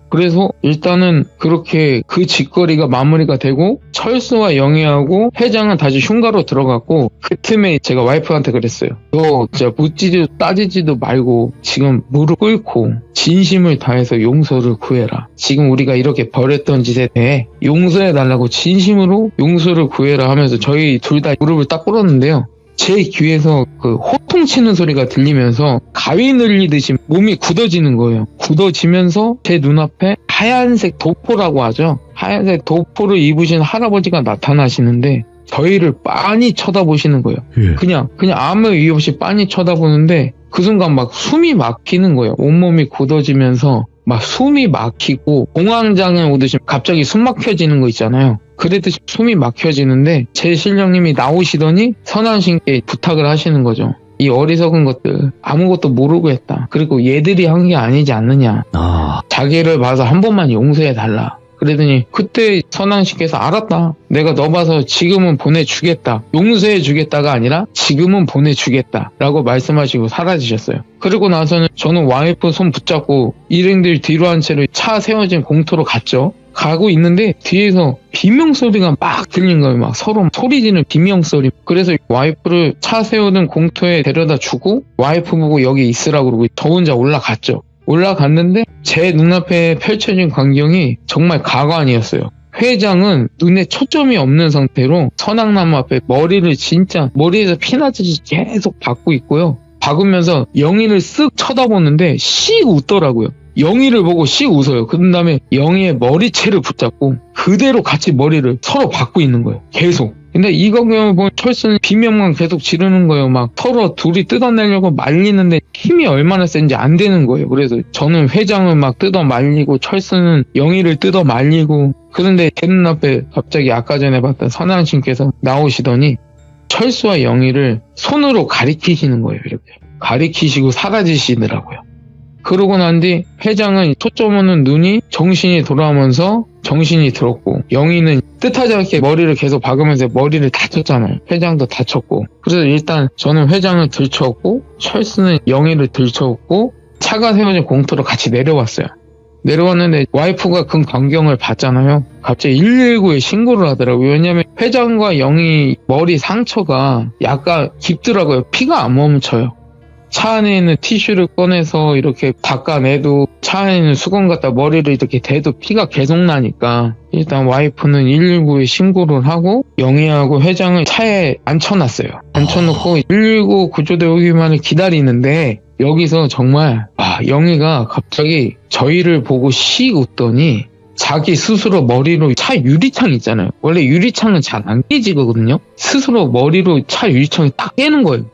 그래서 일단은 그렇게 그 짓거리가 마무리가 되고 철수와 영희하고 회장은 다시 흉가로 들어갔고 그 틈에 제가 와이프한테 그랬어요. 너 진짜 묻지도 따지지도 말고 지금 무릎 꿇고 진심을 다해서 용서를 구해라. 지금 우리가 이렇게 벌였던 짓에 대해 용서해달라고 진심으로 용서를 구해라 하면서 저희 둘 다 무릎을 딱 꿇었는데요. 제 귀에서 그 호통치는 소리가 들리면서 가위 늘리듯이 몸이 굳어지는 거예요. 굳어지면서 제 눈앞에 하얀색 도포라고 하죠. 하얀색 도포를 입으신 할아버지가 나타나시는데 저희를 빤히 쳐다보시는 거예요. 예. 그냥 아무 이유 없이 빤히 쳐다보는데 그 순간 막 숨이 막히는 거예요. 온몸이 굳어지면서 막 숨이 막히고 공황장애 오듯이 갑자기 숨 막혀지는 거 있잖아요. 그랬듯이 숨이 막혀지는데 제 신령님이 나오시더니 선한신께 부탁을 하시는 거죠. 이 어리석은 것들 아무것도 모르고 했다. 그리고 얘들이 한 게 아니지 않느냐. 자기를 봐서 한 번만 용서해달라. 그러더니 그때 선왕씨께서 알았다. 내가 너 봐서 지금은 보내주겠다. 용서해주겠다가 아니라 지금은 보내주겠다 라고 말씀하시고 사라지셨어요. 그리고 나서는 저는 와이프 손 붙잡고 일행들 뒤로 한 채로 차 세워진 공터로 갔죠. 가고 있는데 뒤에서 비명소리가 막 들린 거예요. 막 서로 소리 지르는 비명소리. 그래서 와이프를 차 세우는 공터에 데려다 주고 와이프 보고 여기 있으라고 그러고 저 혼자 올라갔죠. 올라갔는데 제 눈앞에 펼쳐진 광경이 정말 가관이었어요. 회장은 눈에 초점이 없는 상태로 선악나무 앞에 머리에서 피나듯이 계속 박고 있고요. 박으면서 영희를 쓱 쳐다보는데 씩 웃더라고요. 영희를 보고 씩 웃어요. 그 다음에 영희의 머리채를 붙잡고 그대로 같이 머리를 서로 박고 있는 거예요. 계속. 근데 이 광경을 보면 철수는 비명만 계속 지르는 거예요. 막 서로 둘이 뜯어내려고 말리는데 힘이 얼마나 센지 안 되는 거예요. 그래서 저는 회장을 막 뜯어 말리고 철수는 영희를 뜯어 말리고 그런데 제 눈앞에 갑자기 아까 전에 봤던 선왕신께서 나오시더니 철수와 영희를 손으로 가리키시는 거예요. 이렇게 가리키시고 사라지시더라고요. 그러고 난 뒤 회장은 초점 없는 눈이 정신이 돌아오면서 정신이 들었고 영희는 뜻하지 않게 머리를 계속 박으면서 머리를 다쳤잖아요. 회장도 다쳤고. 그래서 일단 저는 회장을 들쳐왔고 철수는 영희를 들쳐왔고 차가 세워진 공터로 같이 내려왔어요. 내려왔는데 와이프가 그 광경을 봤잖아요. 갑자기 119에 신고를 하더라고요. 왜냐하면 회장과 영희 머리 상처가 약간 깊더라고요. 피가 안 멈춰요. 차 안에 있는 티슈를 꺼내서 이렇게 닦아내도 차 안에 있는 수건 갖다 머리를 이렇게 대도 피가 계속 나니까 일단 와이프는 119에 신고를 하고 영희하고 회장을 차에 앉혀놨어요. 앉혀놓고 119 구조대 오기만을 기다리는데 여기서 정말 영희가 갑자기 저희를 보고 씩 웃더니 자기 스스로 머리로 차 유리창 있잖아요. 원래 유리창은 잘 안 깨지거든요. 스스로 머리로 차 유리창이 딱 깨는 거예요.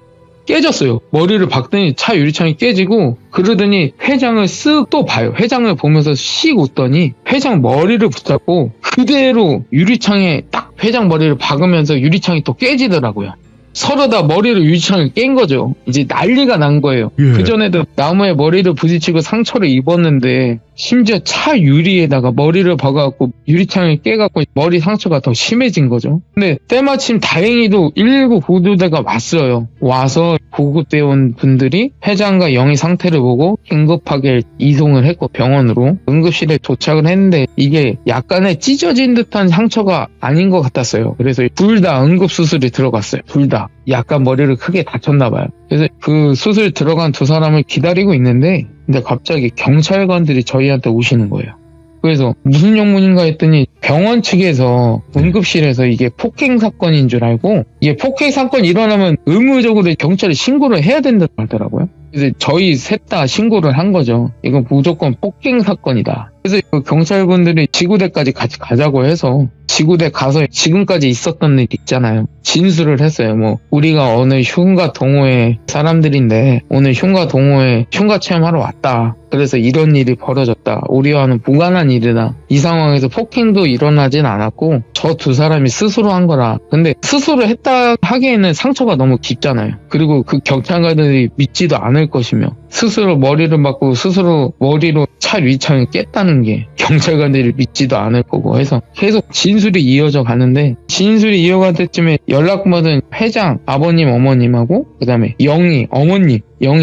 깨졌어요. 머리를 박더니 차 유리창이 깨지고 그러더니 회장을 쓱 또 봐요. 회장을 보면서 씩 웃더니 회장 머리를 붙잡고 그대로 유리창에 딱 회장 머리를 박으면서 유리창이 또 깨지더라고요. 서로 다 머리를 유리창을 깬 거죠. 이제 난리가 난 거예요. 예. 그전에도 나무에 머리를 부딪히고 상처를 입었는데 심지어 차 유리에다가 머리를 박아갖고 유리창을 깨갖고 머리 상처가 더 심해진 거죠. 근데 때마침 다행히도 119 구조대가 왔어요. 와서 구급대원 분들이 회장과 영희 상태를 보고 긴급하게 이송을 했고 병원으로 응급실에 도착을 했는데 이게 약간의 찢어진 듯한 상처가 아닌 것 같았어요. 그래서 둘 다 응급수술에 들어갔어요. 둘 다. 약간 머리를 크게 다쳤나 봐요. 그래서 그 수술 들어간 두 사람을 기다리고 있는데 근데 갑자기 경찰관들이 저희한테 오시는 거예요. 그래서 무슨 영문인가 했더니 병원 측에서 응급실에서 이게 폭행 사건인 줄 알고 이게 폭행 사건이 일어나면 의무적으로 경찰에 신고를 해야 된다고 하더라고요. 그래서 저희 셋 다 신고를 한 거죠. 이건 무조건 폭행 사건이다. 그래서 그 경찰분들이 지구대까지 같이 가자고 해서 지구대 가서 지금까지 있었던 일 있잖아요. 진술을 했어요. 뭐 우리가 어느 흉가 동호회 사람들인데 오늘 흉가 동호회 흉가 체험하러 왔다. 그래서 이런 일이 벌어졌다. 우리와는 무관한 일이다. 이 상황에서 폭행도 일어나진 않았고 저 두 사람이 스스로 한 거라. 근데 스스로 했다 하기에는 상처가 너무 깊잖아요. 그리고 그 경찰관들이 믿지도 않을 것이며 스스로 머리를 박고 스스로 머리로 차 유리창을 깼다는 게 경찰관들이 믿지도 않을 거고 해서 계속 진술이 이어져 가는데 진술이 이어갈 때쯤에 연락받은 회장 아버님 어머님하고 그 다음에 영희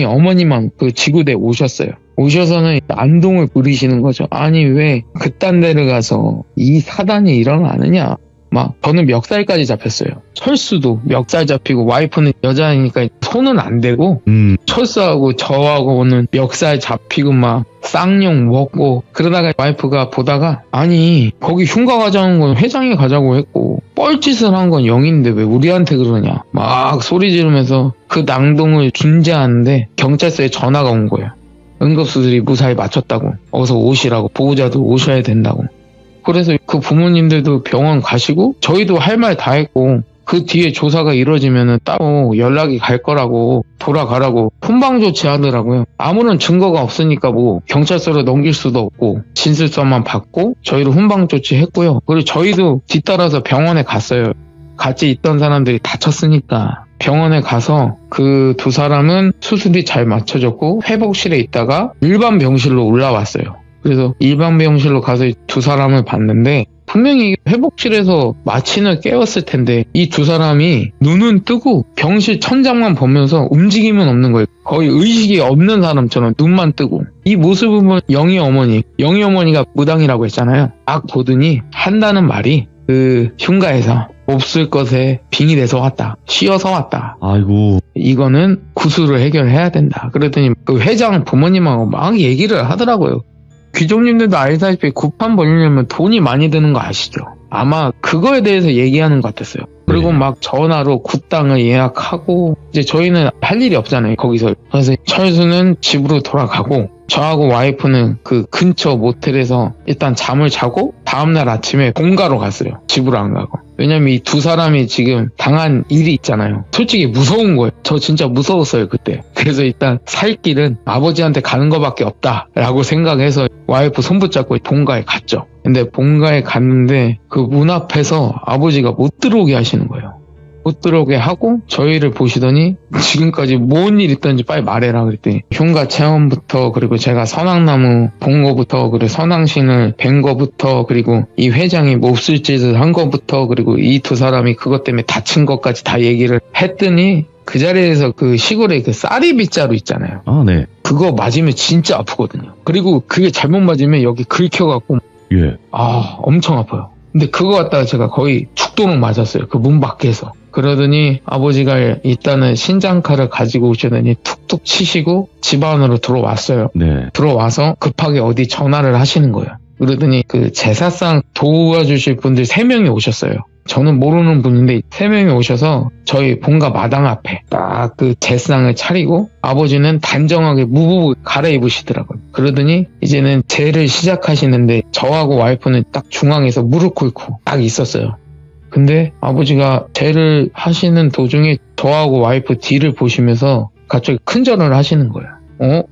어머님만 그 지구대에 오셨어요. 오셔서는 안동을 부리시는 거죠. 아니 왜 그딴 데를 가서 이 사단이 일어나느냐. 막 저는 멱살까지 잡혔어요. 철수도 멱살 잡히고 와이프는 여자니까 손은 안 대고 철수하고 저하고는 멱살 잡히고 막 쌍욕 먹고 그러다가 와이프가 보다가 아니 거기 흉가 가자는 건 회장이 가자고 했고 뻘짓을 한 건 영인데 왜 우리한테 그러냐 막 소리 지르면서 그 낭동을 중재하는데 경찰서에 전화가 온 거예요. 응급수술이 무사히 마쳤다고 어서 오시라고 보호자도 오셔야 된다고. 그래서 그 부모님들도 병원 가시고 저희도 할 말 다 했고 그 뒤에 조사가 이루어지면 따로 연락이 갈 거라고 돌아가라고 훈방 조치하더라고요. 아무런 증거가 없으니까 뭐 경찰서로 넘길 수도 없고 진술서만 받고 저희를 훈방 조치했고요. 그리고 저희도 뒤따라서 병원에 갔어요. 같이 있던 사람들이 다쳤으니까 병원에 가서 그 두 사람은 수술이 잘 맞춰졌고 회복실에 있다가 일반 병실로 올라왔어요. 그래서 일반 병실로 가서 두 사람을 봤는데 분명히 회복실에서 마취는 깨웠을 텐데 이 두 사람이 눈은 뜨고 병실 천장만 보면서 움직임은 없는 거예요. 거의 의식이 없는 사람처럼 눈만 뜨고 이 모습을 보면 영희 어머니가 무당이라고 했잖아요. 딱 보더니 한다는 말이 그 흉가에서 없을 것에 빙이 돼서 왔다. 씌어서 왔다. 아이고. 이거는 구술을 해결해야 된다. 그랬더니 그 회장 부모님하고 막 얘기를 하더라고요. 귀족님들도 알다시피 굿판 벌리려면 돈이 많이 드는 거 아시죠? 아마 그거에 대해서 얘기하는 것 같았어요. 그리고 막 전화로 굿당을 예약하고 이제 저희는 할 일이 없잖아요. 거기서. 그래서 철수는 집으로 돌아가고 저하고 와이프는 그 근처 모텔에서 일단 잠을 자고 다음날 아침에 본가로 갔어요. 집으로 안 가고. 왜냐면 이 두 사람이 지금 당한 일이 있잖아요. 솔직히 무서운 거예요. 저 진짜 무서웠어요 그때. 그래서 일단 살 길은 아버지한테 가는 거밖에 없다라고 생각해서 와이프 손 붙잡고 본가에 갔죠. 근데 본가에 갔는데 그 문 앞에서 아버지가 못 들어오게 하시는 거예요. 못 들어오게 하고 저희를 보시더니 지금까지 뭔 일 있던지 빨리 말해라 그랬더니 흉가 체험부터 그리고 제가 선앙나무 본 거부터 그리고 선앙신을 뵌 거부터 그리고 이 회장이 몹쓸 짓을 한 거부터 그리고 이 두 사람이 그것 때문에 다친 것까지 다 얘기를 했더니 그 자리에서 그 시골에 그 쌀이빗자루 있잖아요. 아, 네. 그거 맞으면 진짜 아프거든요. 그리고 그게 잘못 맞으면 여기 긁혀갖고 예. 엄청 아파요. 근데 그거 갖다가 제가 거의 죽도록 맞았어요. 그 문 밖에서. 그러더니 아버지가 일단은 신장칼을 가지고 오시더니 툭툭 치시고 집 안으로 들어왔어요. 네. 들어와서 급하게 어디 전화를 하시는 거예요. 그러더니 그 제사상 도와주실 분들 3명이 오셨어요. 저는 모르는 분인데 3명이 오셔서 저희 본가 마당 앞에 딱 그 제상을 차리고 아버지는 단정하게 무브 갈아입으시더라고요. 그러더니 이제는 제를 시작하시는데 저하고 와이프는 딱 중앙에서 무릎 꿇고 딱 있었어요. 근데 아버지가 제를 하시는 도중에 저하고 와이프 뒤를 보시면서 갑자기 큰절을 하시는 거예요.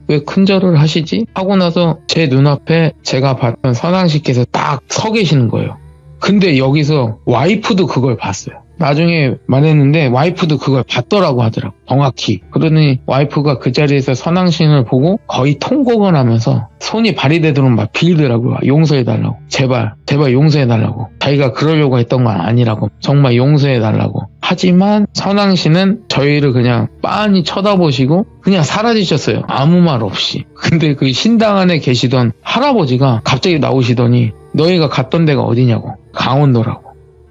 왜 큰절을 하시지? 하고 나서 제 눈앞에 제가 봤던 선왕씨께서 딱 서 계시는 거예요. 근데 여기서 와이프도 그걸 봤어요. 나중에 말했는데 와이프도 그걸 봤더라고 하더라고. 정확히. 그러더니 와이프가 그 자리에서 선왕신을 보고 거의 통곡을 하면서 손이 발이 되도록 막 빌더라고요. 용서해달라고. 제발 용서해달라고. 자기가 그러려고 했던 건 아니라고. 정말 용서해달라고. 하지만 선왕신은 저희를 그냥 빤히 쳐다보시고 그냥 사라지셨어요. 아무 말 없이. 근데 그 신당 안에 계시던 할아버지가 갑자기 나오시더니 너희가 갔던 데가 어디냐고. 강원도라고.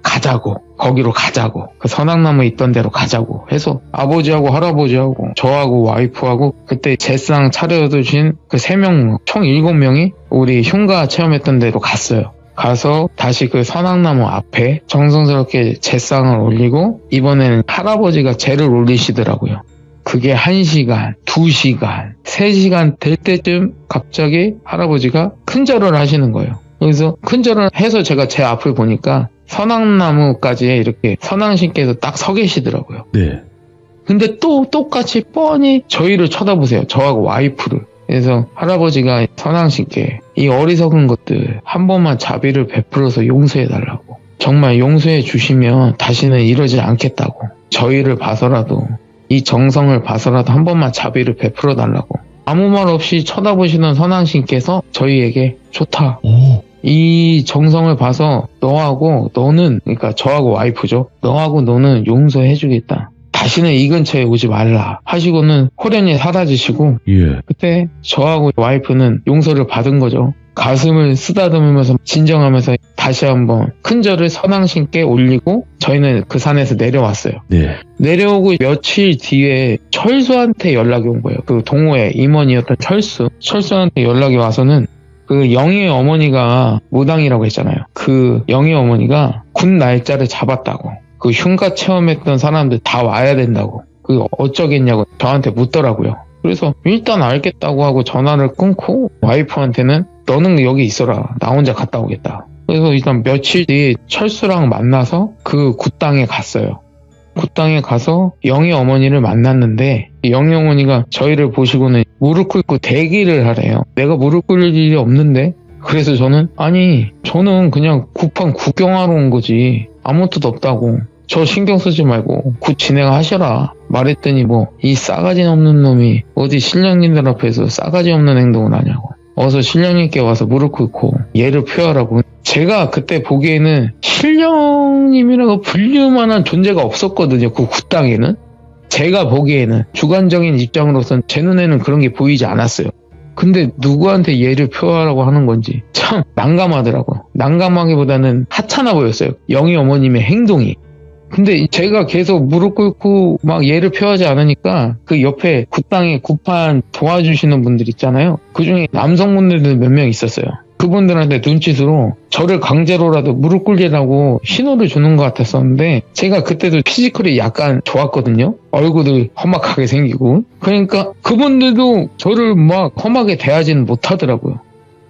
가자고. 거기로 가자고. 그 선악나무에 있던 데로 가자고 해서 아버지하고 할아버지하고 저하고 와이프하고 그때 제상 차려두신 그 3명 총 7명이 우리 흉가 체험했던 데로 갔어요. 가서 다시 그 선악나무 앞에 정성스럽게 제상을 올리고 이번에는 할아버지가 제를 올리시더라고요. 그게 1시간, 2시간, 3시간 될 때쯤 갑자기 할아버지가 큰절을 하시는 거예요. 그래서 큰절을 해서 제가 제 앞을 보니까 선왕나무까지 이렇게 선왕신께서 딱 서 계시더라고요. 네. 근데 또 똑같이 뻔히 저희를 쳐다보세요. 저하고 와이프를. 그래서 할아버지가 선왕신께 이 어리석은 것들 한 번만 자비를 베풀어서 용서해달라고. 정말 용서해 주시면 다시는 이러지 않겠다고. 저희를 봐서라도 이 정성을 봐서라도 한 번만 자비를 베풀어 달라고. 아무 말 없이 쳐다보시던 선왕신께서 저희에게 좋다. 이 정성을 봐서 너하고 너는 그러니까 저하고 와이프죠. 너하고 너는 용서해주겠다. 다시는 이 근처에 오지 말라 하시고는 호련히 사라지시고 예. 그때 저하고 와이프는 용서를 받은 거죠. 가슴을 쓰다듬으면서 진정하면서 다시 한번 큰절을 선왕신께 올리고 저희는 그 산에서 내려왔어요. 네. 내려오고 며칠 뒤에 철수한테 연락이 온 거예요. 그 동호회 임원이었던 철수한테 연락이 와서는 그 영희의 어머니가 무당이라고 했잖아요. 그 영희 어머니가 군 날짜를 잡았다고. 그 흉가 체험했던 사람들 다 와야 된다고. 그 어쩌겠냐고 저한테 묻더라고요. 그래서 일단 알겠다고 하고 전화를 끊고 와이프한테는 너는 여기 있어라. 나 혼자 갔다 오겠다. 그래서 일단 며칠 뒤에 철수랑 만나서 그 굿당에 갔어요. 굿당에 가서 영희 어머니를 만났는데 영희 어머니가 저희를 보시고는 무릎 꿇고 대기를 하래요. 내가 무릎 꿇을 일이 없는데? 그래서 저는 저는 그냥 굿판 구경하러 온 거지 아무것도 없다고. 저 신경 쓰지 말고 굿 진행하셔라 말했더니 이 싸가지 없는 놈이 어디 신령님들 앞에서 싸가지 없는 행동을 하냐고. 어서 신령님께 와서 무릎 꿇고 예를 표하라고. 제가 그때 보기에는 신령님이라고 불릴만한 존재가 없었거든요. 그 굿당에는. 제가 보기에는 주관적인 입장으로선 제 눈에는 그런 게 보이지 않았어요. 근데 누구한테 예를 표하라고 하는 건지 참 난감하더라고요. 난감하기보다는 하찮아 보였어요. 영희 어머님의 행동이. 근데 제가 계속 무릎 꿇고 막 예를 표하지 않으니까 그 옆에 굿당에 굿판 도와주시는 분들 있잖아요. 그중에 남성분들도 몇 명 있었어요. 그분들한테 눈짓으로 저를 강제로라도 무릎 꿇리라고 신호를 주는 것 같았었는데 제가 그때도 피지컬이 약간 좋았거든요. 얼굴도 험악하게 생기고. 그러니까 그분들도 저를 막 험하게 대하지는 못하더라고요.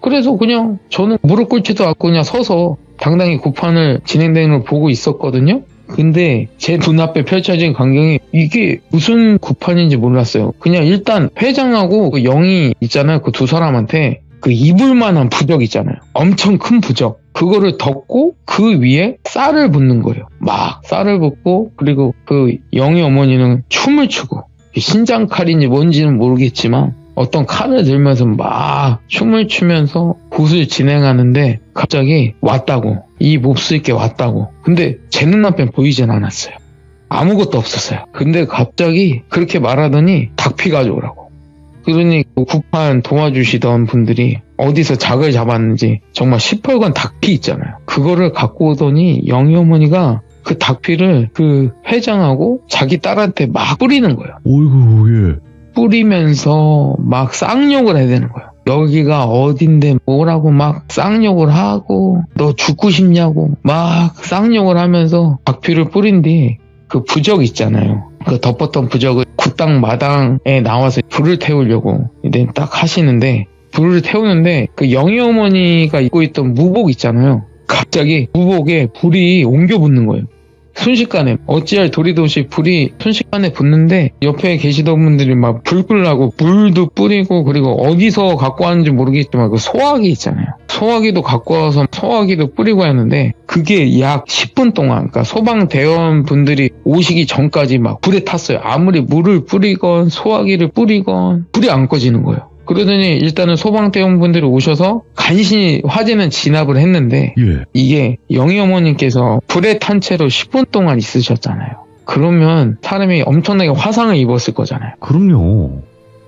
그래서 그냥 저는 무릎 꿇지도 않고 그냥 서서 당당히 굿판을 진행되는 걸 보고 있었거든요. 근데 제 눈앞에 펼쳐진 광경이 이게 무슨 굿판인지 몰랐어요. 그냥 일단 회장하고 그 영희 있잖아요. 그 두 사람한테 그 이불만한 부적 있잖아요. 엄청 큰 부적. 그거를 덮고 그 위에 쌀을 붓는 거예요. 막 쌀을 붓고 그리고 그 영희 어머니는 춤을 추고 신장칼인지 뭔지는 모르겠지만 어떤 칼을 들면서 막 춤을 추면서 굿을 진행하는데 갑자기 왔다고. 이 몹쓸 게 왔다고. 근데 제 눈앞엔 보이진 않았어요. 아무것도 없었어요. 근데 갑자기 그렇게 말하더니 닭피 가져오라고. 그러니 그 굿판 도와주시던 분들이 어디서 작을 잡았는지 정말 시뻘건 닭피 있잖아요. 그거를 갖고 오더니 영희 어머니가 그 닭피를 그 회장하고 자기 딸한테 막 뿌리는 거예요. 어이구, 예. 뿌리면서 막 쌍욕을 해야 되는 거예요. 여기가 어딘데 뭐라고 막 쌍욕을 하고 너 죽고 싶냐고 막 쌍욕을 하면서 닭피를 뿌린 뒤 그 부적 있잖아요. 그 덮었던 부적을 굿당 마당에 나와서 불을 태우려고 이제 딱 하시는데 불을 태우는데 그 영희 어머니가 입고 있던 무복 있잖아요. 갑자기 무복에 불이 옮겨 붙는 거예요. 순식간에 어찌할 도리도 없이 불이 순식간에 붙는데 옆에 계시던 분들이 막 불 끄려고 물도 뿌리고 그리고 어디서 갖고 왔는지 모르겠지만 그 소화기 있잖아요. 소화기도 갖고 와서 소화기도 뿌리고 했는데 그게 약 10분 동안 그러니까 소방대원 분들이 오시기 전까지 막 불에 탔어요. 아무리 물을 뿌리건 소화기를 뿌리건 불이 안 꺼지는 거예요. 그러더니 일단은 소방대원분들이 오셔서 간신히 화재는 진압을 했는데 예. 이게 영희 어머님께서 불에 탄 채로 10분 동안 있으셨잖아요. 그러면 사람이 엄청나게 화상을 입었을 거잖아요. 그럼요.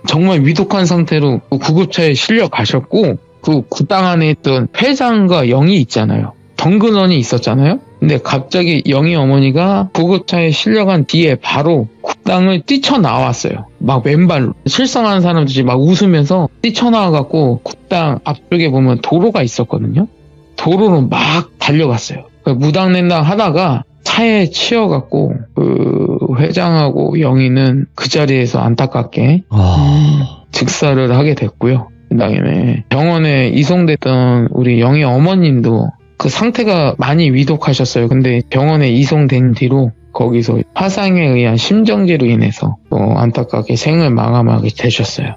정말 위독한 상태로 구급차에 실려 가셨고 그 굿당 안에 있던 회장과 영희 있잖아요. 덩그러니 있었잖아요. 근데 갑자기 영희 어머니가 구급차에 실려간 뒤에 바로 굿당을 뛰쳐나왔어요. 막 맨발로. 실성하는 사람들이 막 웃으면서 뛰쳐나와갖고 굿당 앞쪽에 보면 도로가 있었거든요. 도로로 막 달려갔어요. 무당낸당 하다가 차에 치여갖고 그 회장하고 영희는 그 자리에서 안타깝게 즉사를 하게 됐고요. 그다음에 병원에 이송됐던 우리 영희 어머님도 그 상태가 많이 위독하셨어요. 근데 병원에 이송된 뒤로 거기서 화상에 의한 심정지로 인해서 안타깝게 생을 마감하게 되셨어요.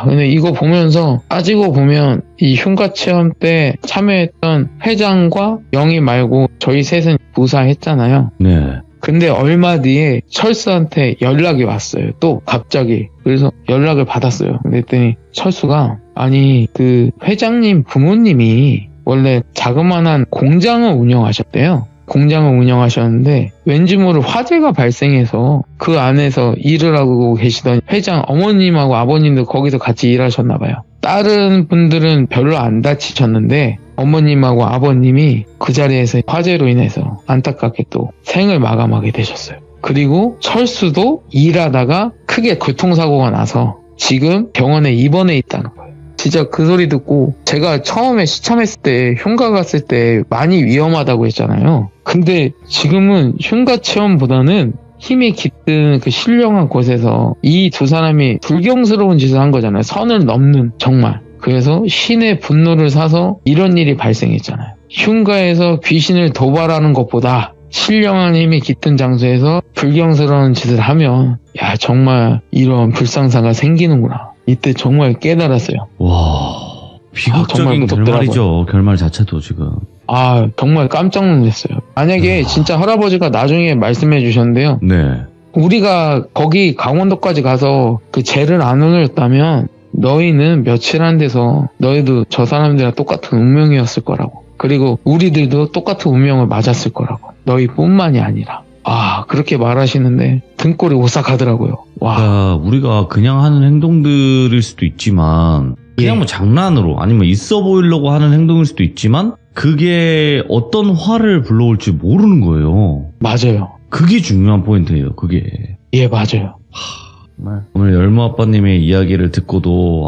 근데 이거 보면서 따지고 보면 이 흉가 체험 때 참여했던 회장과 영희 말고 저희 셋은 무사했잖아요. 네. 근데 얼마 뒤에 철수한테 연락이 왔어요. 또 갑자기. 그래서 연락을 받았어요. 그랬더니 철수가 아니 그 회장님 부모님이 원래 자그마한 공장을 운영하셨대요. 공장을 운영하셨는데 왠지 모를 화재가 발생해서 그 안에서 일을 하고 계시던 회장 어머님하고 아버님도 거기서 같이 일하셨나 봐요. 다른 분들은 별로 안 다치셨는데 어머님하고 아버님이 그 자리에서 화재로 인해서 안타깝게 또 생을 마감하게 되셨어요. 그리고 철수도 일하다가 크게 교통사고가 나서 지금 병원에 입원해 있다는 거예요. 진짜 그 소리 듣고 제가 처음에 시참했을 때 흉가 갔을 때 많이 위험하다고 했잖아요. 근데 지금은 흉가 체험보다는 힘이 깃든 그 신령한 곳에서 이 두 사람이 불경스러운 짓을 한 거잖아요. 선을 넘는 정말. 그래서 신의 분노를 사서 이런 일이 발생했잖아요. 흉가에서 귀신을 도발하는 것보다 신령한 힘이 깃든 장소에서 불경스러운 짓을 하면 야 정말 이런 불상사가 생기는구나. 이때 정말 깨달았어요. 와, 비극적인 결말이죠. 결말 자체도 지금. 정말 깜짝 놀랐어요. 만약에 진짜 할아버지가 나중에 말씀해 주셨는데요. 네. 우리가 거기 강원도까지 가서 그 죄를 안 올렸다면 너희는 며칠 안 돼서 너희도 저 사람들이랑 똑같은 운명이었을 거라고. 그리고 우리들도 똑같은 운명을 맞았을 거라고. 너희뿐만이 아니라. 그렇게 말하시는데 등골이 오싹하더라고요. 와. 그러니까 우리가 그냥 하는 행동들일 수도 있지만 그냥 뭐 장난으로 아니면 있어 보이려고 하는 행동일 수도 있지만 그게 어떤 화를 불러올지 모르는 거예요. 맞아요. 그게 중요한 포인트예요. 그게. 예, 맞아요. 오늘 열무 아빠님의 이야기를 듣고도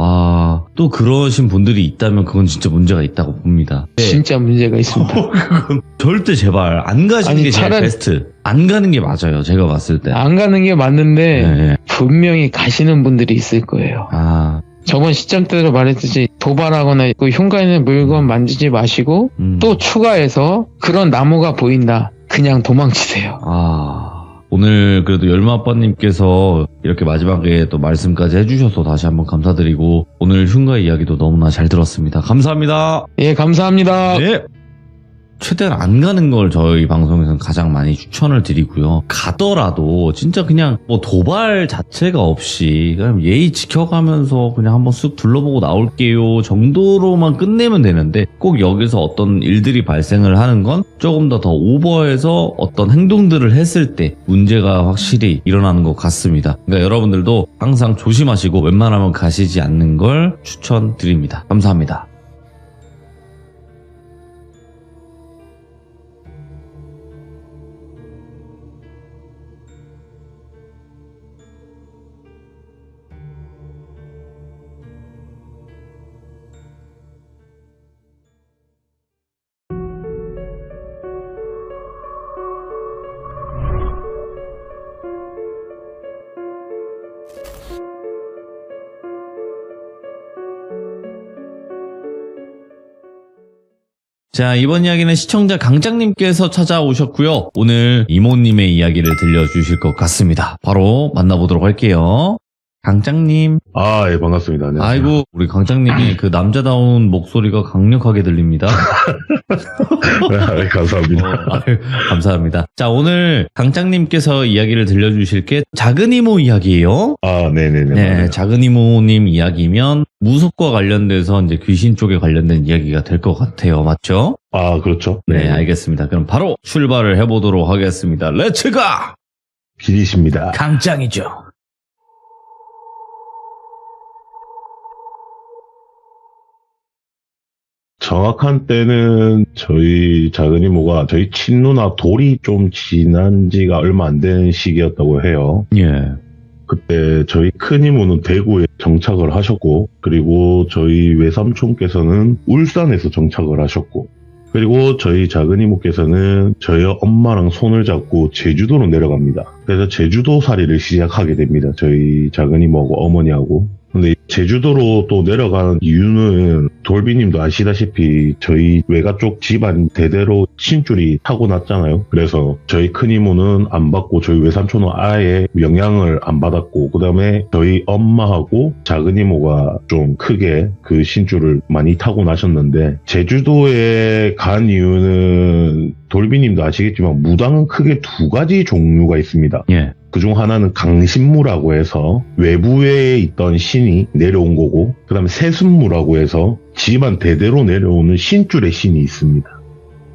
또 그러신 분들이 있다면 그건 진짜 문제가 있다고 봅니다. 진짜 문제가 있습니다. 그건 절대 제발 안 가시는 게 제일 베스트. 안 가는 게 맞아요. 제가 봤을 때. 안 가는 게 맞는데 분명히 가시는 분들이 있을 거예요. 저번 시점 때도 말했듯이 도발하거나 그 흉가 있는 물건 만지지 마시고 또 추가해서 그런 나무가 보인다. 그냥 도망치세요. 오늘 그래도 열무 아빠님께서 이렇게 마지막에 또 말씀까지 해주셔서 다시 한번 감사드리고 오늘 흉가 이야기도 너무나 잘 들었습니다. 감사합니다. 예, 감사합니다. 네. 최대한 안 가는 걸 저희 방송에서는 가장 많이 추천을 드리고요. 가더라도 진짜 그냥 뭐 도발 자체가 없이 그냥 예의 지켜가면서 그냥 한번 쑥 둘러보고 나올게요 정도로만 끝내면 되는데 꼭 여기서 어떤 일들이 발생을 하는 건 조금 더 오버해서 어떤 행동들을 했을 때 문제가 확실히 일어나는 것 같습니다. 그러니까 여러분들도 항상 조심하시고 웬만하면 가시지 않는 걸 추천드립니다. 감사합니다. 자, 이번 이야기는 시청자 강장님께서 찾아오셨고요. 오늘 이모님의 이야기를 들려주실 것 같습니다. 바로 만나보도록 할게요. 강장님. 예, 반갑습니다. 안녕하세요. 아이고, 우리 강장님이 그 남자다운 목소리가 강력하게 들립니다. 네, 감사합니다. 감사합니다. 자, 오늘 강장님께서 이야기를 들려주실 게 작은 이모 이야기예요. 네네네. 네, 작은 이모님 이야기면 무속과 관련돼서 이제 귀신 쪽에 관련된 이야기가 될 것 같아요. 맞죠? 그렇죠. 네, 알겠습니다. 그럼 바로 출발을 해보도록 하겠습니다. 렛츠가! 길이십니다. 강장이죠. 정확한 때는 저희 작은 이모가 저희 친누나 돌이 좀 지난 지가 얼마 안 된 시기였다고 해요. 예. 그때 저희 큰 이모는 대구에 정착을 하셨고, 그리고 저희 외삼촌께서는 울산에서 정착을 하셨고, 그리고 저희 작은 이모께서는 저희 엄마랑 손을 잡고 제주도로 내려갑니다. 그래서 제주도 살이를 시작하게 됩니다. 저희 작은 이모하고 어머니하고. 근데 제주도로 또 내려가는 이유는 돌비님도 아시다시피 저희 외가 쪽 집안 대대로 신줄이 타고났잖아요. 그래서 저희 큰 이모는 안 받고 저희 외삼촌은 아예 영향을 안 받았고, 그 다음에 저희 엄마하고 작은 이모가 좀 크게 그 신줄을 많이 타고나셨는데, 제주도에 간 이유는 돌비님도 아시겠지만 무당은 크게 두 가지 종류가 있습니다. 예. 그중 하나는 강신무라고 해서 외부에 있던 신이 내려온 거고, 그 다음에 세순무라고 해서 집안 대대로 내려오는 신줄의 신이 있습니다.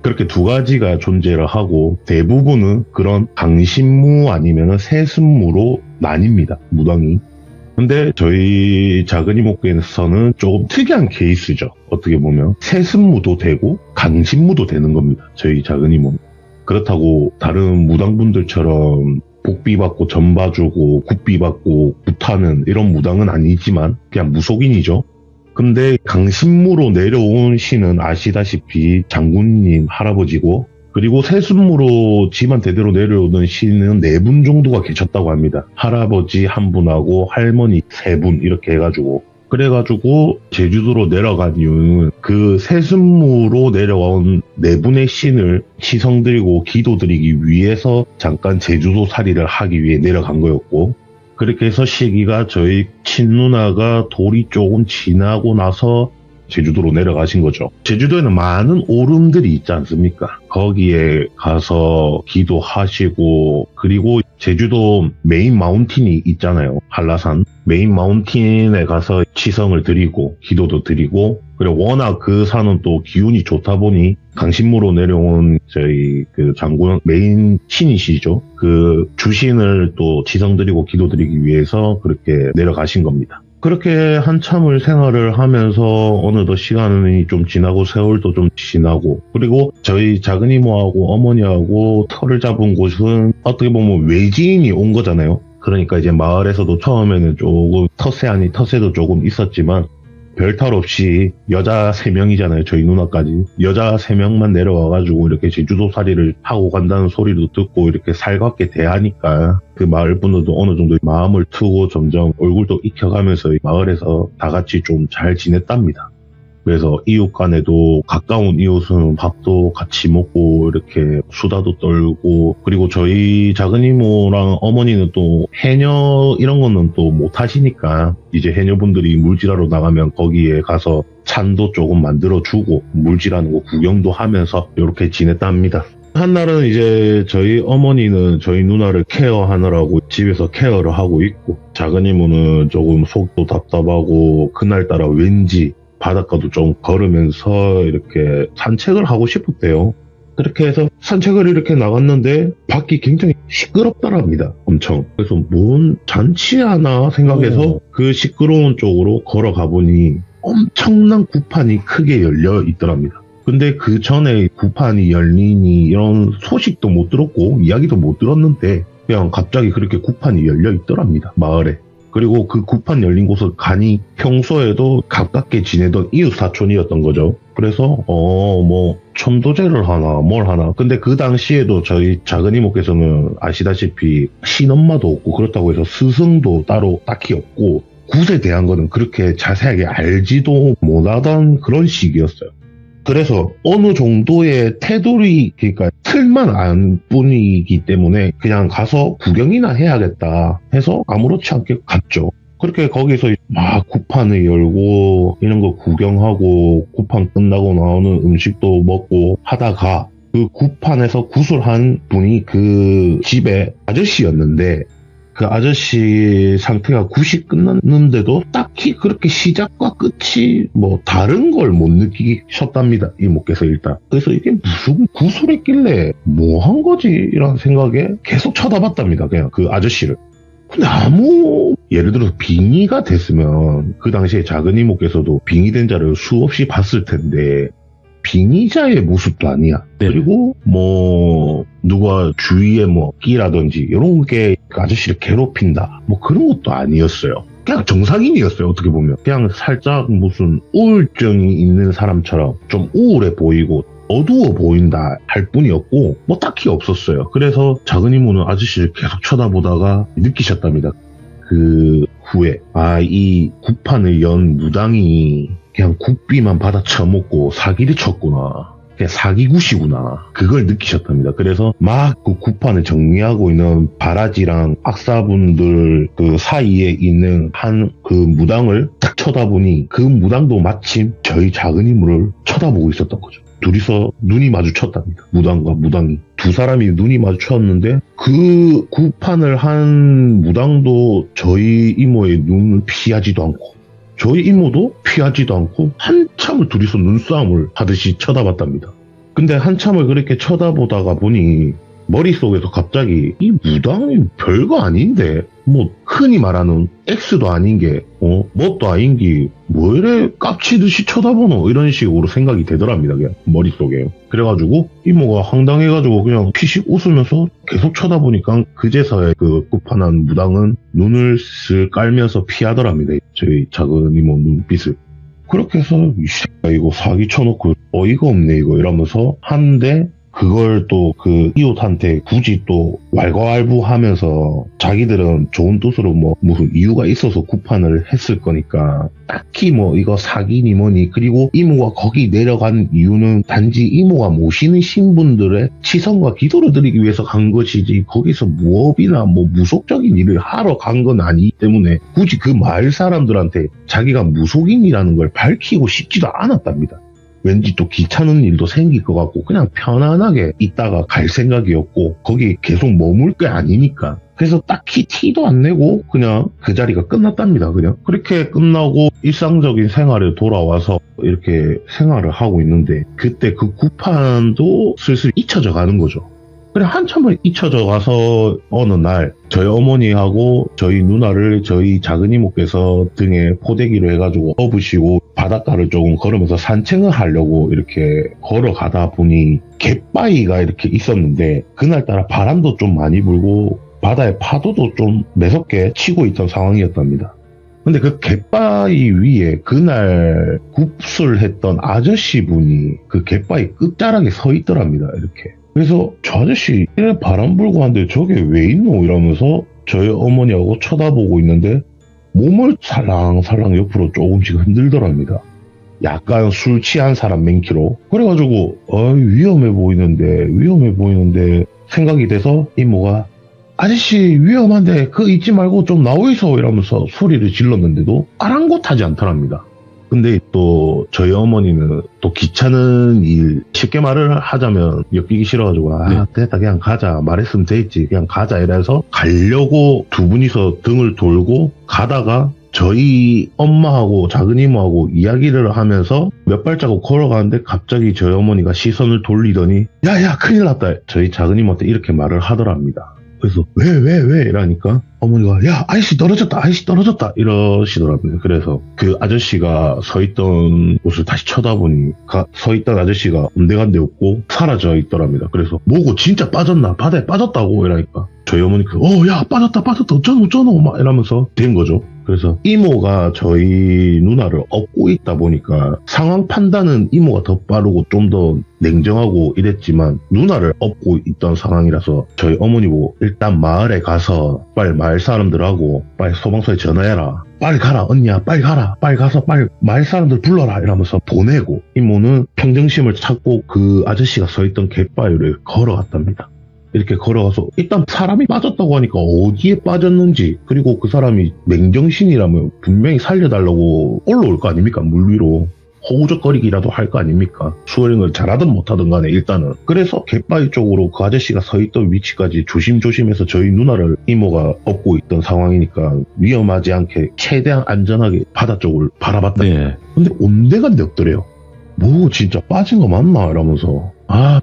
그렇게 두 가지가 존재를 하고, 대부분은 그런 강신무 아니면 세순무로 나뉩니다, 무당이. 근데 저희 작은 이목교에서는 조금 특이한 케이스죠. 어떻게 보면 세습무도 되고 강신무도 되는 겁니다. 저희 작은 이목. 그렇다고 다른 무당분들처럼 복비 받고 전 봐주고 굿비 받고 굿하는 이런 무당은 아니지만 그냥 무속인이죠. 근데 강신무로 내려온 신은 아시다시피 장군님 할아버지고, 그리고 세습무로 집안 대대로 내려오는 신은 4분 정도가 계셨다고 합니다. 할아버지 1분하고 할머니 3분 이렇게 해가지고. 그래가지고 제주도로 내려간 이유는 그 세습무로 내려온 4분의 신을 시성드리고 기도드리기 위해서 잠깐 제주도 살이를 하기 위해 내려간 거였고, 그렇게 해서 시기가 저희 친누나가 돌이 조금 지나고 나서 제주도로 내려가신 거죠. 제주도에는 많은 오름들이 있지 않습니까? 거기에 가서 기도하시고, 그리고 제주도 메인 마운틴이 있잖아요. 한라산. 메인 마운틴에 가서 치성을 드리고 기도도 드리고, 그리고 워낙 그 산은 또 기운이 좋다 보니 강신무로 내려온 저희 그 장군 메인 신이시죠. 그 주신을 또 치성드리고 기도드리기 위해서 그렇게 내려가신 겁니다. 그렇게 한참을 생활을 하면서 어느덧 시간이 좀 지나고 세월도 좀 지나고, 그리고 저희 작은 이모하고 어머니하고 터를 잡은 곳은 어떻게 보면 외지인이 온 거잖아요. 그러니까 이제 마을에서도 처음에는 조금 텃세 아닌 텃세도 조금 있었지만 별탈 없이 여자 3명이잖아요. 저희 누나까지. 여자 3명만 내려와가지고 이렇게 제주도살이를 하고 간다는 소리도 듣고 이렇게 살갑게 대하니까 그 마을 분들도 어느 정도 마음을 트고 점점 얼굴도 익혀가면서 마을에서 다 같이 좀 잘 지냈답니다. 그래서 이웃 간에도 가까운 이웃은 밥도 같이 먹고 이렇게 수다도 떨고, 그리고 저희 작은 이모랑 어머니는 또 해녀 이런 거는 또 못 하시니까 이제 해녀분들이 물질하러 나가면 거기에 가서 찬도 조금 만들어주고 물질하는 거 구경도 하면서 이렇게 지냈답니다. 한날은 이제 저희 어머니는 저희 누나를 케어하느라고 집에서 케어를 하고 있고, 작은 이모는 조금 속도 답답하고 그날따라 왠지 바닷가도 좀 걸으면서 이렇게 산책을 하고 싶었대요. 그렇게 해서 산책을 이렇게 나갔는데 밖이 굉장히 시끄럽더랍니다. 엄청. 그래서 뭔 잔치 하나 생각해서 그 시끄러운 쪽으로 걸어가 보니 엄청난 구판이 크게 열려 있더랍니다. 근데 그 전에 구판이 열리니 이런 소식도 못 들었고 이야기도 못 들었는데 그냥 갑자기 그렇게 구판이 열려 있더랍니다. 마을에. 그리고 그 구판 열린 곳을 가니 평소에도 가깝게 지내던 이웃 사촌이었던 거죠. 그래서 뭐 천도제를 하나 뭘 하나. 근데 그 당시에도 저희 작은 이모께서는 아시다시피 신엄마도 없고 그렇다고 해서 스승도 따로 딱히 없고 굿에 대한 거는 그렇게 자세하게 알지도 못하던 그런 시기였어요. 그래서 어느 정도의 테두리, 그러니까 틀만 안 뿐이기 때문에 그냥 가서 구경이나 해야겠다 해서 아무렇지 않게 갔죠. 그렇게 거기서 막 구판을 열고 이런 거 구경하고 구판 끝나고 나오는 음식도 먹고 하다가 그 구판에서 구슬한 분이 그 집의 아저씨였는데, 그 아저씨 상태가 굿이 끝났는데도 딱히 그렇게 시작과 끝이 뭐 다른 걸 못 느끼셨답니다. 이모께서 일단. 그래서 이게 무슨 구슬했길래 뭐 한 거지? 이런 생각에 계속 쳐다봤답니다. 그냥 그 아저씨를. 근데 아무 예를 들어서 빙의가 됐으면 그 당시에 작은 이모께서도 빙의된 자를 수없이 봤을 텐데 빙의자의 모습도 아니야. 네. 그리고 뭐 누가 주위에 뭐 끼라든지 이런 게 그 아저씨를 괴롭힌다 뭐 그런 것도 아니었어요. 그냥 정상인이었어요. 어떻게 보면 그냥 살짝 무슨 우울증이 있는 사람처럼 좀 우울해 보이고 어두워 보인다 할 뿐이었고 뭐 딱히 없었어요. 그래서 작은 이모는 아저씨를 계속 쳐다보다가 느끼셨답니다. 그 후에 이 구판을 연 무당이 그냥 굿비만 받아 처먹고 사기를 쳤구나. 그냥 사기굿이구나. 그걸 느끼셨답니다. 그래서 막 그 구판을 정리하고 있는 바라지랑 악사분들 그 사이에 있는 한 그 무당을 딱 쳐다보니 그 무당도 마침 저희 작은 이모를 쳐다보고 있었던 거죠. 둘이서 눈이 마주쳤답니다. 무당과 무당이. 두 사람이 눈이 마주쳤는데 그 구판을 한 무당도 저희 이모의 눈을 피하지도 않고 저희 이모도 피하지도 않고 한참을 둘이서 눈싸움을 하듯이 쳐다봤답니다. 근데 한참을 그렇게 쳐다보다가 보니 머릿속에서 갑자기 이 무당이 별거 아닌데 뭐 흔히 말하는 X도 아닌 게 뭣도 아닌 게 뭐 이래 깝치듯이 쳐다보노 이런 식으로 생각이 되더랍니다. 그냥 머릿속에. 그래가지고 이모가 황당해가지고 그냥 피식 웃으면서 계속 쳐다보니까 그제서야 그 끝판왕 무당은 눈을 쓱 깔면서 피하더랍니다. 저희 작은 이모 눈빛을. 그렇게 해서 이 새끼가 이거 사기 쳐놓고 어이가 없네 이거 이러면서 하는데 그걸 또 그 이웃한테 굳이 또 왈가왈부하면서 자기들은 좋은 뜻으로 뭐 무슨 이유가 있어서 구판을 했을 거니까 딱히 뭐 이거 사기니 뭐니 그리고 이모가 거기 내려간 이유는 단지 이모가 모시는 신분들의 치성과 기도를 드리기 위해서 간 것이지 거기서 무업이나 뭐 무속적인 일을 하러 간 건 아니기 때문에 굳이 그 마을 사람들한테 자기가 무속인이라는 걸 밝히고 싶지도 않았답니다. 왠지 또 귀찮은 일도 생길 것 같고 그냥 편안하게 있다가 갈 생각이었고 거기 계속 머물 게 아니니까 그래서 딱히 티도 안 내고 그냥 그 자리가 끝났답니다. 그냥 그렇게 끝나고 일상적인 생활에 돌아와서 이렇게 생활을 하고 있는데 그때 그 구판도 슬슬 잊혀져 가는 거죠. 그래 한참을 잊혀져 가서 어느 날 저희 어머니하고 저희 누나를 저희 작은 이모께서 등에 포대기로 해가지고 업으시고 바닷가를 조금 걸으면서 산책을 하려고 이렇게 걸어가다 보니 갯바위가 이렇게 있었는데 그날따라 바람도 좀 많이 불고 바다의 파도도 좀 매섭게 치고 있던 상황이었답니다. 근데 그 갯바위 위에 그날 굽술했던 아저씨분이 그 갯바위 끝자락에 서 있더랍니다. 이렇게. 그래서 저 아저씨 이래 바람 불고 한데 저게 왜 있노 이러면서 저희 어머니하고 쳐다보고 있는데 몸을 살랑살랑 옆으로 조금씩 흔들더랍니다. 약간 술 취한 사람 맹키로. 그래가지고 위험해 보이는데 생각이 돼서 이모가 아저씨 위험한데 그 잊지 말고 좀 나오이소 이러면서 소리를 질렀는데도 아랑곳하지 않더랍니다. 근데 또 저희 어머니는 또 귀찮은 일 쉽게 말을 하자면 엮이기 싫어가지고 됐다 그냥 가자 말했으면 되겠지 그냥 가자 이래서 가려고 두 분이서 등을 돌고 가다가 저희 엄마하고 작은 이모하고 이야기를 하면서 몇 발자국 걸어가는데 갑자기 저희 어머니가 시선을 돌리더니 야야 큰일 났다 저희 작은 이모한테 이렇게 말을 하더랍니다. 그래서 왜 이러니까 어머니가 야 아저씨 떨어졌다 이러시더라고요. 그래서 그 아저씨가 서 있던 곳을 다시 쳐다보니 서 있던 아저씨가 온데간데 없고 사라져 있더랍니다. 그래서 뭐고 진짜 빠졌나 바다에 빠졌다고 이러니까 저희 어머니가 야 빠졌다 어쩌노 막 이러면서 된 거죠. 그래서 이모가 저희 누나를 업고 있다 보니까 상황 판단은 이모가 더 빠르고 좀 더 냉정하고 이랬지만 누나를 업고 있던 상황이라서 저희 어머니 보고 일단 마을에 가서 빨리 마을 사람들하고 빨리 소방서에 전화해라. 빨리 가라 언니야 빨리 가라 빨리 가서 빨리 마을 사람들 불러라 이러면서 보내고 이모는 평정심을 찾고 그 아저씨가 서 있던 갯바위를 걸어갔답니다. 이렇게 걸어가서 일단 사람이 빠졌다고 하니까 어디에 빠졌는지 그리고 그 사람이 맹정신이라면 분명히 살려달라고 올라올 거 아닙니까 물 위로 호우적거리기라도 할 거 아닙니까 수어링을 잘하든 못하든 간에 일단은 그래서 갯바위 쪽으로 그 아저씨가 서 있던 위치까지 조심조심해서 저희 누나를 이모가 업고 있던 상황이니까 위험하지 않게 최대한 안전하게 바다 쪽을 바라봤다. 네. 근데 온데간데 없더래요. 뭐 진짜 빠진 거 맞나 이러면서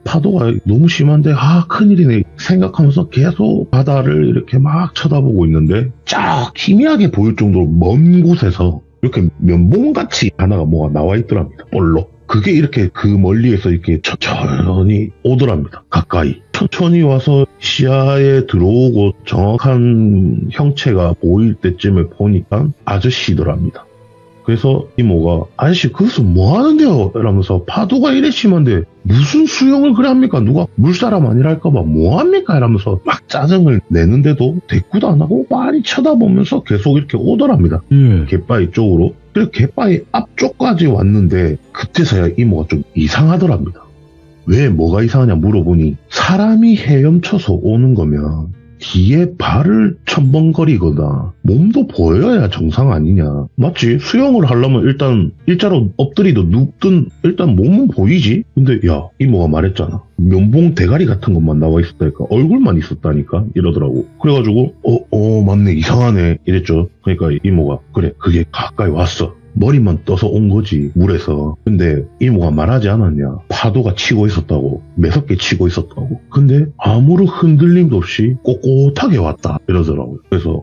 파도가 너무 심한데 큰일이네 생각하면서 계속 바다를 이렇게 막 쳐다보고 있는데 쫙 희미하게 보일 정도로 먼 곳에서 이렇게 면봉같이 하나가 뭐가 나와 있더랍니다. 볼록. 그게 이렇게 그 멀리에서 이렇게 천천히 오더랍니다. 가까이. 천천히 와서 시야에 들어오고 정확한 형체가 보일 때쯤에 보니까 아저씨더랍니다. 그래서 이모가 아저씨 거기서 뭐 하는데요? 이러면서 파도가 이래 심한데 무슨 수영을 그래 합니까? 누가 물사람 아니랄까봐 뭐 합니까? 이러면서 막 짜증을 내는데도 대꾸도 안 하고 많이 쳐다보면서 계속 이렇게 오더랍니다. 갯바위 쪽으로. 그래서 갯바위 앞쪽까지 왔는데 그때서야 이모가 좀 이상하더랍니다. 왜 뭐가 이상하냐 물어보니 사람이 헤엄쳐서 오는 거면 뒤에 발을 첨벙거리거나 몸도 보여야 정상 아니냐. 맞지? 수영을 하려면 일단 일자로 엎드리도 눕든 일단 몸은 보이지? 근데 야 이모가 말했잖아. 면봉 대가리 같은 것만 나와 있었다니까. 얼굴만 있었다니까 이러더라고. 그래가지고 맞네 이상하네 이랬죠. 그러니까 이모가 그래 그게 가까이 왔어. 머리만 떠서 온 거지, 물에서. 근데 이모가 말하지 않았냐. 파도가 치고 있었다고. 매섭게 치고 있었다고. 근데 아무런 흔들림도 없이 꼿꼿하게 왔다 이러더라고요. 그래서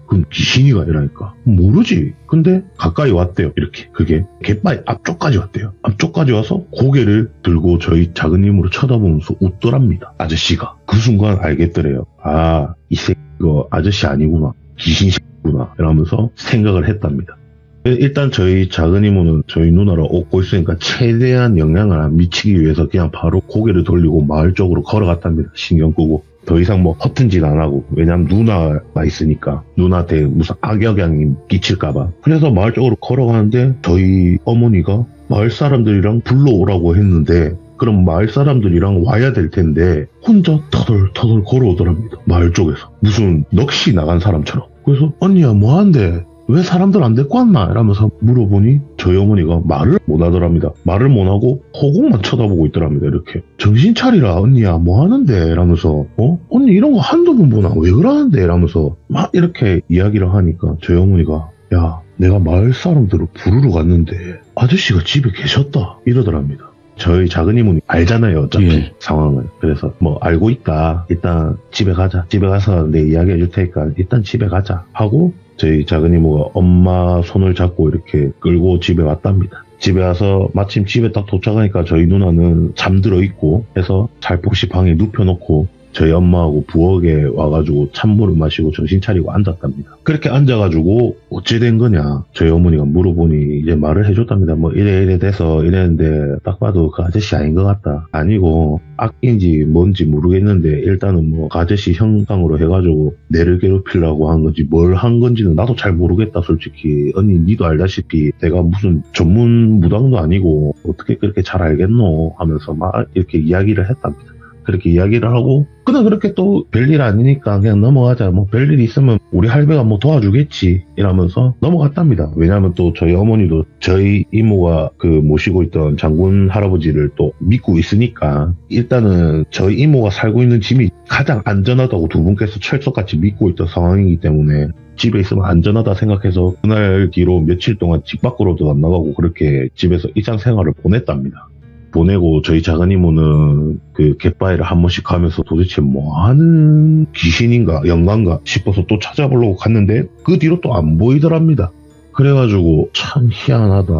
그럼 귀신이가 이라니까. 모르지. 근데 가까이 왔대요. 이렇게. 그게 갯바위 앞쪽까지 왔대요. 앞쪽까지 와서 고개를 들고 저희 작은 이모를 쳐다보면서 웃더랍니다. 아저씨가. 그 순간 알겠더래요. 아, 이 새끼가 아저씨 아니구나. 귀신 새끼구나. 이러면서 생각을 했답니다. 일단 저희 작은 이모는 저희 누나를 업고 있으니까 최대한 영향을 안 미치기 위해서 그냥 바로 고개를 돌리고 마을 쪽으로 걸어갔답니다. 신경 끄고. 더 이상 뭐 허튼 짓 안 하고. 왜냐면 누나가 있으니까 누나한테 무슨 악영향이 끼칠까봐. 그래서 마을 쪽으로 걸어가는데 저희 어머니가 마을 사람들이랑 불러오라고 했는데 그럼 마을 사람들이랑 와야 될 텐데 혼자 터덜터덜 걸어오더랍니다. 마을 쪽에서. 무슨 넋이 나간 사람처럼. 그래서 언니야 뭐한대? 왜 사람들 안 데리고 왔나? 이러면서 물어보니 저희 어머니가 말을 못 하더랍니다. 말을 못 하고 허공만 쳐다보고 있더랍니다. 이렇게. 정신 차리라 언니야 뭐 하는데? 이러면서 언니 이런 거 한두 번 보나? 왜 그러는데? 이러면서 막 이렇게 이야기를 하니까 저희 어머니가 야 내가 마을 사람들을 부르러 갔는데 아저씨가 집에 계셨다 이러더랍니다. 저희 작은 이모는 알잖아요 어차피 예. 상황을. 그래서 뭐 알고 있다. 일단 집에 가자. 집에 가서 내 이야기 해줄 테니까 일단 집에 가자 하고 저희 작은 이모가 엄마 손을 잡고 이렇게 끌고 집에 왔답니다. 집에 와서 마침 집에 딱 도착하니까 저희 누나는 잠들어 있고 해서 살포시 방에 눕혀놓고 저희 엄마하고 부엌에 와가지고 찬물을 마시고 정신 차리고 앉았답니다. 그렇게 앉아가지고 어찌 된 거냐 저희 어머니가 물어보니 이제 말을 해줬답니다. 뭐 이래 돼서 이랬는데 딱 봐도 그 아저씨 아닌 것 같다. 아니고 악인지 뭔지 모르겠는데 일단은 뭐 그 아저씨 형상으로 해가지고 내를 괴롭히려고 한 건지 뭘 한 건지는 나도 잘 모르겠다 솔직히. 언니 니도 알다시피 내가 무슨 전문 무당도 아니고 어떻게 그렇게 잘 알겠노 하면서 막 이렇게 이야기를 했답니다. 그렇게 이야기를 하고 그냥 그렇게 또 별일 아니니까 그냥 넘어가자. 뭐 별일 있으면 우리 할배가 뭐 도와주겠지 이러면서 넘어갔답니다. 왜냐하면 또 저희 어머니도 저희 이모가 그 모시고 있던 장군 할아버지를 또 믿고 있으니까 일단은 저희 이모가 살고 있는 집이 가장 안전하다고 두 분께서 철석같이 믿고 있던 상황이기 때문에 집에 있으면 안전하다 생각해서 그날 뒤로 며칠 동안 집 밖으로도 안 나가고 그렇게 집에서 일상생활을 보냈답니다. 보내고 저희 작은 이모는 그 갯바위를 한 번씩 가면서 도대체 뭐 하는 귀신인가 영광가 싶어서 또 찾아보려고 갔는데 그 뒤로 또 안 보이더랍니다. 그래가지고 참 희한하다.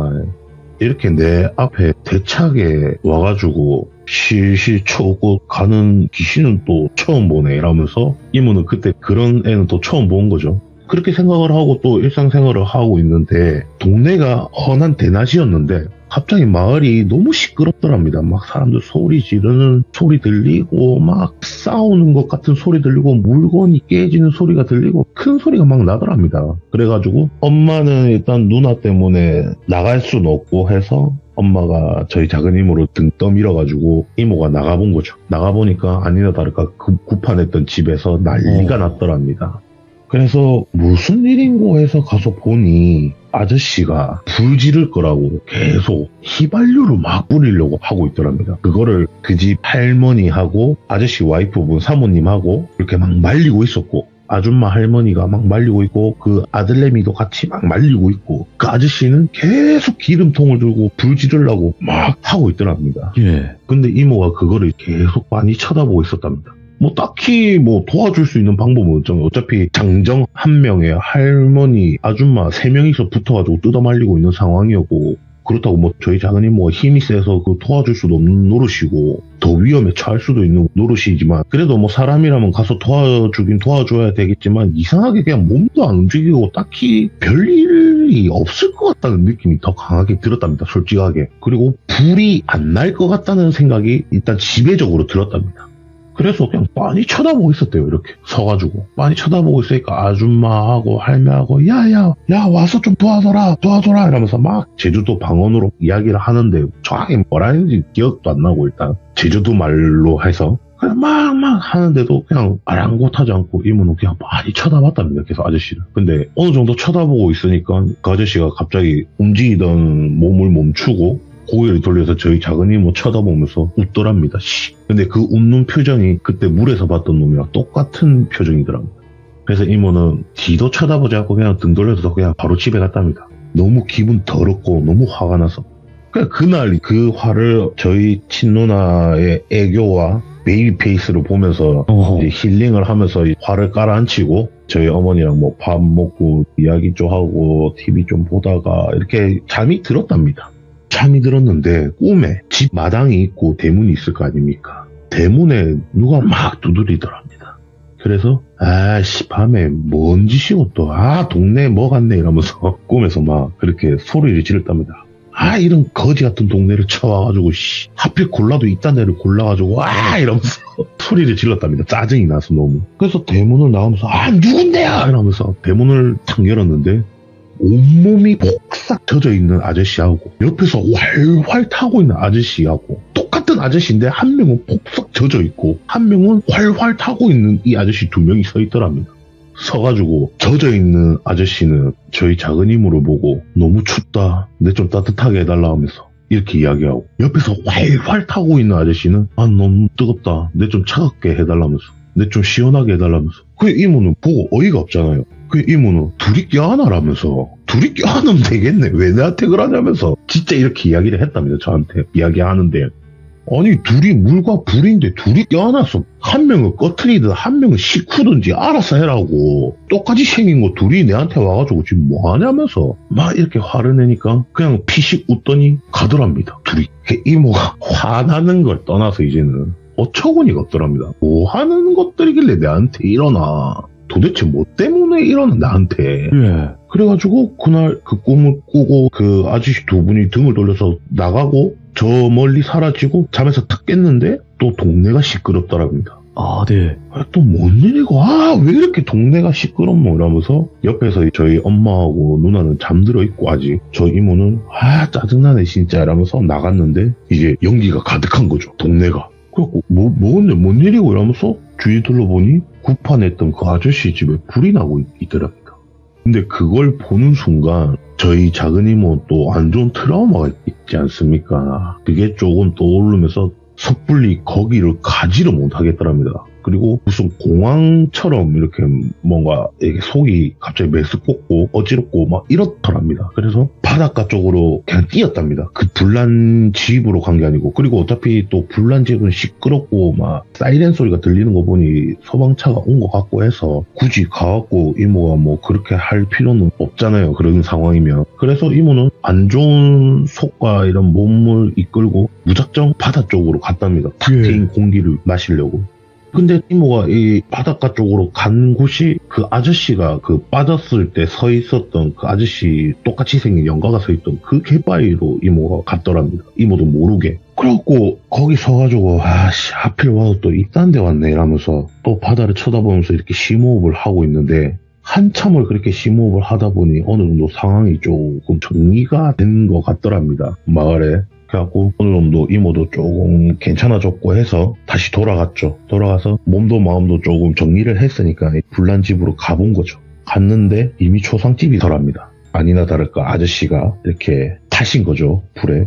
이렇게 내 앞에 대차게 와가지고 실실 쳐오고 가는 귀신은 또 처음 보네 이러면서 이모는 그때 그런 애는 또 처음 본 거죠. 그렇게 생각을 하고 또 일상생활을 하고 있는데 동네가 훤한 대낮이었는데 갑자기 마을이 너무 시끄럽더랍니다. 막 사람들 소리 지르는 소리 들리고 막 싸우는 것 같은 소리 들리고 물건이 깨지는 소리가 들리고 큰 소리가 막 나더랍니다. 그래가지고 엄마는 일단 누나 때문에 나갈 수는 없고 해서 엄마가 저희 작은 이모를 등 떠밀어가지고 이모가 나가본 거죠. 나가보니까 아니나 다를까 구판했던 집에서 난리가 났더랍니다. 그래서 무슨 일인고 해서 가서 보니 아저씨가 불 지를 거라고 계속 휘발유를 막 뿌리려고 하고 있더랍니다. 그거를 그 집 할머니하고 아저씨 와이프분 사모님하고 이렇게 막 말리고 있었고 아줌마 할머니가 막 말리고 있고 그 아들내미도 같이 막 말리고 있고 그 아저씨는 계속 기름통을 들고 불 지르려고 막 하고 있더랍니다. 예. 근데 이모가 그거를 계속 많이 쳐다보고 있었답니다. 뭐 딱히 뭐 도와줄 수 있는 방법은 없잖아요. 어차피 장정 한 명에 할머니, 아줌마 3명이서 붙어가지고 뜯어말리고 있는 상황이었고 그렇다고 뭐 저희 작은 이모가 힘이 세서 그 도와줄 수도 없는 노릇이고 더 위험에 처할 수도 있는 노릇이지만 그래도 뭐 사람이라면 가서 도와주긴 도와줘야 되겠지만 이상하게 그냥 몸도 안 움직이고 딱히 별일이 없을 것 같다는 느낌이 더 강하게 들었답니다. 솔직하게. 그리고 불이 안 날 것 같다는 생각이 일단 지배적으로 들었답니다. 그래서 그냥 빤히 쳐다보고 있었대요. 이렇게 서가지고 빤히 쳐다보고 있으니까 아줌마하고 할매하고 야야 와서 좀 도와줘라 이러면서 막 제주도 방언으로 이야기를 하는데 정확히 뭐라 했는지 기억도 안 나고 일단 제주도 말로 해서 그냥 막 하는데도 그냥 아랑곳하지 않고 이모는 그냥 많이 쳐다봤답니다. 계속 아저씨를. 근데 어느 정도 쳐다보고 있으니까 그 아저씨가 갑자기 움직이던 몸을 멈추고 고개를 돌려서 저희 작은 이모 쳐다보면서 웃더랍니다. 근데 그 웃는 표정이 그때 물에서 봤던 놈이랑 똑같은 표정이더랍니다. 그래서 이모는 뒤도 쳐다보지 않고 그냥 등 돌려서 그냥 바로 집에 갔답니다. 너무 기분 더럽고 너무 화가 나서. 그날 그 화를 저희 친누나의 애교와 베이비 페이스를 보면서 이제 힐링을 하면서 화를 깔아앉히고 저희 어머니랑 뭐 밥 먹고 이야기 좀 하고 TV 좀 보다가 이렇게 잠이 들었답니다. 잠이 들었는데 꿈에 집 마당이 있고 대문이 있을 거 아닙니까? 대문에 누가 막 두드리더랍니다. 그래서 아씨 밤에 뭔 짓이고 또 동네에 뭐 갔네 이러면서 꿈에서 막 그렇게 소리를 지르답니다. 이런 거지 같은 동네를 쳐와가지고 하필 골라도 이딴 데를 골라가지고 이러면서 소리를 질렀답니다. 짜증이 나서 너무. 그래서 대문을 나가면서 누군데요 이러면서 대문을 탁 열었는데 온몸이 폭삭 젖어 있는 아저씨하고 옆에서 활활 타고 있는 아저씨하고 똑같은 아저씨인데 한 명은 폭삭 젖어 있고 한 명은 활활 타고 있는 이 아저씨 두 명이 서 있더랍니다. 서가지고 젖어 있는 아저씨는 저희 작은 이모를 보고 너무 춥다, 내 좀 따뜻하게 해달라 하면서 이렇게 이야기하고, 옆에서 활활 타고 있는 아저씨는 너무 뜨겁다, 내 좀 차갑게 해달라면서, 내 좀 시원하게 해달라면서. 그 이모는 보고 어이가 없잖아요. 그 이모는 둘이 껴안아라면서, 둘이 껴안으면 되겠네, 왜 나한테 그러냐면서 진짜 이렇게 이야기를 했답니다. 저한테 이야기하는데, 아니 둘이 물과 불인데 둘이 껴안아서 한 명은 꺼트리든 한 명은 식후든지 알아서 해라고. 똑같이 생긴 거 둘이 내한테 와가지고 지금 뭐하냐면서 막 이렇게 화를 내니까 그냥 피식 웃더니 가더랍니다. 둘이. 이모가 화나는 걸 떠나서 이제는 어처구니가 없더랍니다. 뭐 하는 것들이길래 내한테 이러나, 도대체 뭐 때문에 이러나 나한테. 그래가지고 그날 그 꿈을 꾸고 그 아저씨 두 분이 등을 돌려서 나가고 저 멀리 사라지고 잠에서 탁 깼는데 또 동네가 시끄럽더랍니다. 네. 또 뭔 일이고, 왜 이렇게 동네가 시끄럽노 이러면서 옆에서 저희 엄마하고 누나는 잠들어 있고 아직 저 이모는 짜증나네 진짜 이러면서 나갔는데 이제 연기가 가득한 거죠, 동네가. 그래갖고 뭔 일이고 이러면서 주위 둘러보니 구판했던 그 아저씨 집에 불이 나고 있더랍니다. 근데 그걸 보는 순간 저희 작은 이모 또 안 좋은 트라우마가 있지 않습니까? 그게 조금 떠오르면서 섣불리 거기를 가지를 못하겠더랍니다. 그리고 무슨 공황처럼 이렇게 뭔가 이렇게 속이 갑자기 메스껍고 어지럽고 막 이렇더랍니다. 그래서 바닷가 쪽으로 그냥 뛰었답니다. 그 불난 집으로 간 게 아니고. 그리고 어차피 또 불난 집은 시끄럽고 막 사이렌 소리가 들리는 거 보니 소방차가 온 것 같고 해서 굳이 가갖고 이모가 뭐 그렇게 할 필요는 없잖아요, 그런 상황이면. 그래서 이모는 안 좋은 속과 이런 몸을 이끌고 무작정 바다 쪽으로 갔답니다. 탁 트인 공기를 마시려고. 근데 이모가 이 바닷가 쪽으로 간 곳이 그 아저씨가 그 빠졌을 때 서 있었던 그 아저씨 똑같이 생긴 연가가 서 있던 그 갯바위로 이모가 갔더랍니다. 이모도 모르게. 그래갖고 거기 서가지고 하필 와서 또 이딴 데 왔네 이러면서 또 바다를 쳐다보면서 이렇게 심호흡을 하고 있는데, 한참을 그렇게 심호흡을 하다 보니 어느 정도 상황이 조금 정리가 된 것 같더랍니다, 마을에. 그래갖고 어느 정도 이모도 조금 괜찮아졌고 해서 다시 돌아갔죠. 돌아가서 몸도 마음도 조금 정리를 했으니까 불난 집으로 가본 거죠. 갔는데 이미 초상집이더랍니다. 아니나 다를까 아저씨가 이렇게 타신 거죠, 불에.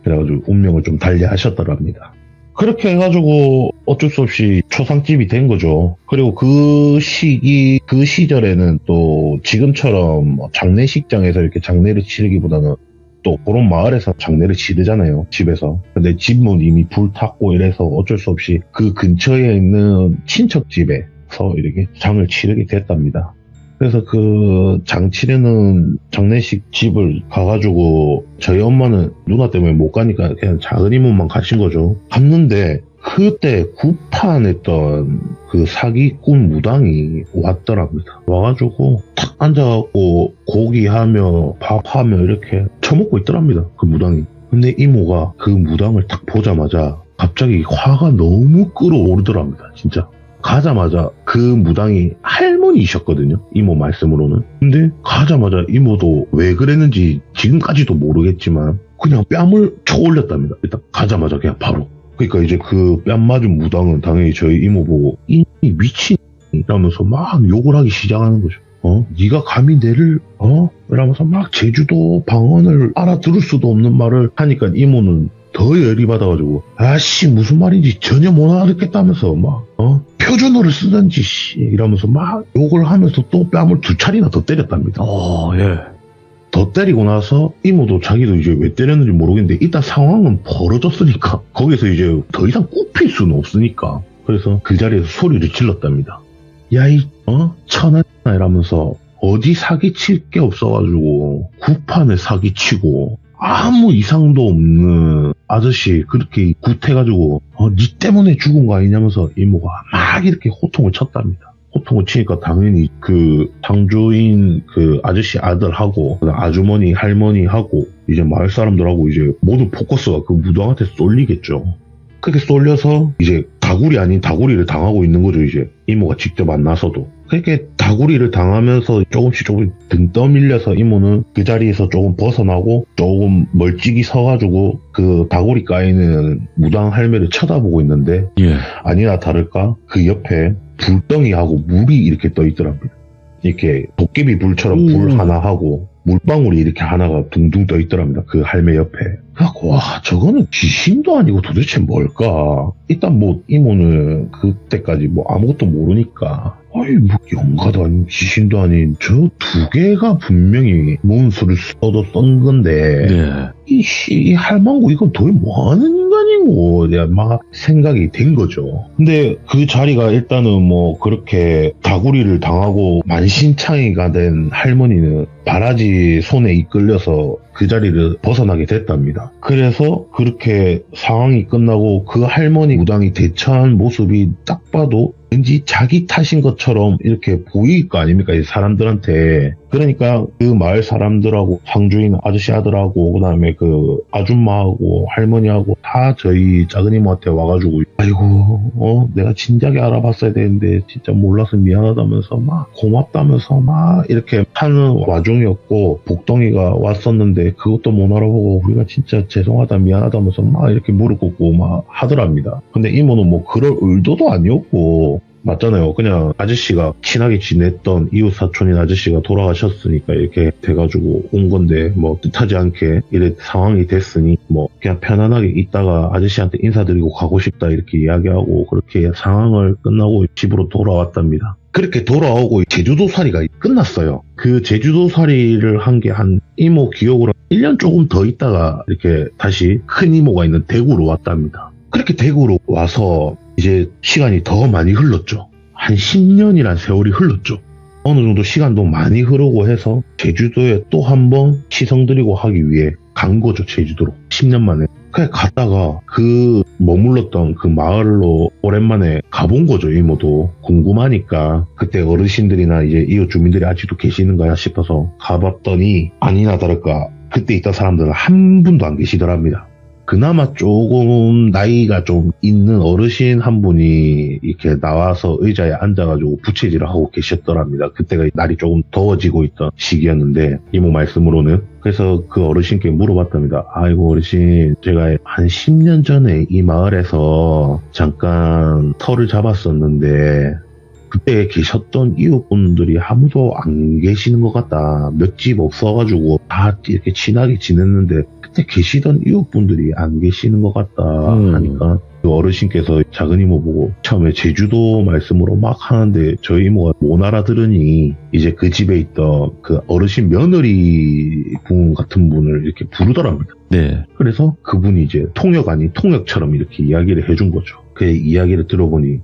그래가지고 운명을 좀 달리하셨더랍니다. 그렇게 해가지고 어쩔 수 없이 초상집이 된 거죠. 그리고 그 시절에는 또 지금처럼 장례식장에서 이렇게 장례를 치르기보다는 또 그런 마을에서 장례를 치르잖아요, 집에서. 근데 집은 이미 불탔고 이래서 어쩔 수 없이 그 근처에 있는 친척 집에서 이렇게 장을 치르게 됐답니다. 그래서 그 장 치르는 장례식 집을 가가지고 저희 엄마는 누나 때문에 못 가니까 그냥 작은 이모만 가신 거죠. 갔는데 그때 구판했던 그 사기꾼 무당이 왔더랍니다. 와가지고 탁 앉아갖고 고기하며 밥하며 이렇게 처먹고 있더랍니다, 그 무당이. 근데 이모가 그 무당을 딱 보자마자 갑자기 화가 너무 끓어오르더랍니다, 진짜. 가자마자 그 무당이 할머니이셨거든요, 이모 말씀으로는. 근데 가자마자 이모도 왜 그랬는지 지금까지도 모르겠지만 그냥 뺨을 쳐 올렸답니다. 일단 가자마자 그냥 바로. 그러니까 이제 그 뺨 맞은 무당은 당연히 저희 이모 보고 이 미친이라면서 막 욕을 하기 시작하는 거죠. 네가 감히 내를 이러면서 막 제주도 방언을 알아들을 수도 없는 말을 하니까 이모는 더 열이 받아가지고 무슨 말인지 전혀 못 알아듣겠다면서 막 표준어를 쓰든지 이러면서 막 욕을 하면서 또 뺨을 2차례나 더 때렸답니다. 예. 더 때리고 나서 이모도 자기도 이제 왜 때렸는지 모르겠는데 일단 상황은 벌어졌으니까 거기서 이제 더 이상 굽힐 수는 없으니까 그래서 그 자리에서 소리를 질렀답니다. 야이 천하나 이러면서 어디 사기칠 게 없어가지고 구판을 사기치고 아무 이상도 없는 아저씨 그렇게 굿해가지고 니 때문에 죽은 거 아니냐면서 이모가 막 이렇게 호통을 쳤답니다. 호통을 치니까 당연히 그 상주인 그 아저씨 아들하고 아주머니 할머니하고 이제 마을 사람들하고 이제 모든 포커스가 그 무당한테 쏠리겠죠. 그렇게 쏠려서 이제 다구리 아닌 다구리를 당하고 있는 거죠. 이제 이모가 직접 안 나서도. 그렇게 다구리를 당하면서 조금씩 등 떠밀려서 이모는 그 자리에서 조금 벗어나고 조금 멀찍이 서가지고 그 다구리 까이는 무당 할매를 쳐다보고 있는데 예. 아니나 다를까 그 옆에 불덩이하고 물이 이렇게 떠 있더랍니다. 이렇게 도깨비 불처럼 불 하나 하고 물방울이 이렇게 하나가 둥둥 떠 있더랍니다. 그 할매 옆에. 그래갖고 와 저거는 귀신도 아니고 도대체 뭘까. 일단 뭐 이모는 그때까지 뭐 아무것도 모르니까 아이 뭐 영가도 아닌 귀신도 아닌 저 두 개가 분명히 뭔 수를 써도 썬 건데 네. 이 할망구 이건 도대체 뭐하는 인간이고 내가 막 생각이 된 거죠. 근데 그 자리가 일단은 뭐 그렇게 다구리를 당하고 만신창이가 된 할머니는 바라지 손에 이끌려서 그 자리를 벗어나게 됐답니다. 그래서 그렇게 상황이 끝나고 그 할머니 무당이 대처한 모습이 딱 봐도 왠지 자기 탓인 것처럼 이렇게 보일 거 아닙니까? 이 사람들한테. 그러니까 그 마을 사람들하고 상주인 아저씨 아들하고 그다음에 그 아줌마하고 할머니하고 다 저희 작은이모한테 와가지고 아이고 내가 진작에 알아봤어야 되는데 진짜 몰라서 미안하다면서 막 고맙다면서 막 이렇게 하는 와중이었고 복덩이가 왔었는데 그것도 못 알아보고 우리가 진짜 죄송하다 미안하다면서 막 이렇게 무릎 꿇고 막 하더랍니다. 근데 이모는 뭐 그럴 의도도 아니었고 맞잖아요. 그냥 아저씨가 친하게 지냈던 이웃 사촌인 아저씨가 돌아가셨으니까 이렇게 돼가지고 온 건데 뭐 뜻하지 않게 이래 상황이 됐으니 뭐 그냥 편안하게 있다가 아저씨한테 인사드리고 가고 싶다 이렇게 이야기하고 그렇게 상황을 끝나고 집으로 돌아왔답니다. 그렇게 돌아오고 제주도살이가 끝났어요. 그 제주도살이를 한 게 한 이모 기억으로 1년 조금 더 있다가 이렇게 다시 큰 이모가 있는 대구로 왔답니다. 그렇게 대구로 와서 이제 시간이 더 많이 흘렀죠. 한 10년이란 세월이 흘렀죠. 어느 정도 시간도 많이 흐르고 해서 제주도에 또 한 번 시성드리고 하기 위해 간 거죠. 제주도로 10년 만에. 그냥 갔다가 그 머물렀던 그 마을로 오랜만에 가본 거죠. 이모도 궁금하니까 그때 어르신들이나 이제 이웃 주민들이 아직도 계시는가 싶어서 가봤더니 아니나 다를까 그때 있던 사람들은 한 분도 안 계시더랍니다. 그나마 조금 나이가 좀 있는 어르신 한 분이 이렇게 나와서 의자에 앉아가지고 부채질을 하고 계셨더랍니다. 그때가 날이 조금 더워지고 있던 시기였는데 이모 말씀으로는. 그래서 그 어르신께 물어봤답니다. 아이고 어르신 제가 한 10년 전에 이 마을에서 잠깐 터를 잡았었는데 그때 계셨던 이웃분들이 아무도 안 계시는 것 같다. 몇 집 없어가지고 다 이렇게 친하게 지냈는데 그때 계시던 이웃분들이 안 계시는 것 같다 하니까 그 어르신께서 작은 이모 보고 처음에 제주도 말씀으로 막 하는데 저희 이모가 못 알아들으니 이제 그 집에 있던 그 어르신 며느리 분 같은 분을 이렇게 부르더랍니다. 네. 그래서 그분이 이제 통역 아닌 통역처럼 이렇게 이야기를 해준 거죠. 그 이야기를 들어보니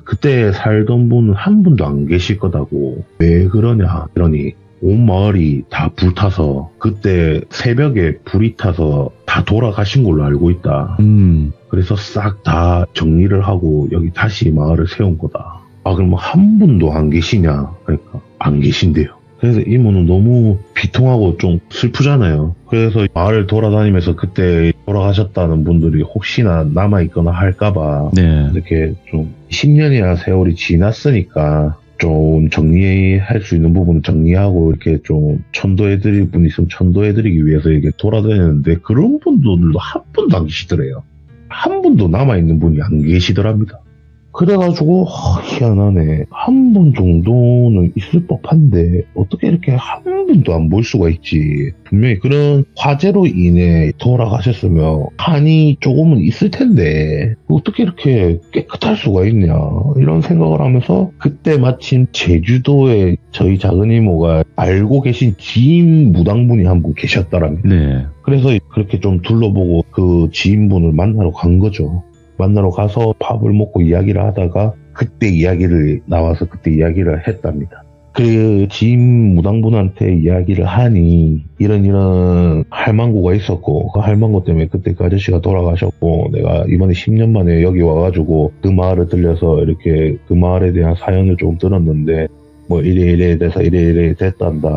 그때 살던 분은 한 분도 안 계실 거다고. 왜 그러냐 이러니 온 마을이 다 불타서 그때 새벽에 불이 타서 다 돌아가신 걸로 알고 있다. 그래서 싹 다 정리를 하고 여기 다시 마을을 세운 거다. 그럼 한 분도 안 계시냐? 그러니까 안 계신대요. 그래서 이모는 너무 비통하고 좀 슬프잖아요. 그래서 마을 돌아다니면서 그때 돌아가셨다는 분들이 혹시나 남아있거나 할까봐 네. 이렇게 좀 10년이나 세월이 지났으니까 좀 정리할 수 있는 부분은 정리하고 이렇게 좀 천도해드릴 분 있으면 천도해드리기 위해서 이렇게 돌아다녔는데 그런 분들도 한 분도 안 계시더래요. 한 분도 남아있는 분이 안 계시더랍니다. 그래가지고 희한하네. 한 번 정도는 있을 법한데 어떻게 이렇게 한 번도 안 볼 수가 있지. 분명히 그런 화재로 인해 돌아가셨으면 한이 조금은 있을 텐데 어떻게 이렇게 깨끗할 수가 있냐 이런 생각을 하면서 그때 마침 제주도에 저희 작은 이모가 알고 계신 지인 무당분이 한 분 계셨더랍니다. 네. 그래서 그렇게 좀 둘러보고 그 지인분을 만나러 간 거죠. 만나러 가서 밥을 먹고 이야기를 하다가 그때 이야기를 나와서 그때 이야기를 했답니다. 그 지인 무당분한테 이야기를 하니 이런 할망구가 있었고 그 할망구 때문에 그때 그 아저씨가 돌아가셨고 내가 이번에 10년 만에 여기 와가지고 그 마을을 들려서 이렇게 그 마을에 대한 사연을 좀 들었는데 뭐 이래 돼서 이래 됐단다.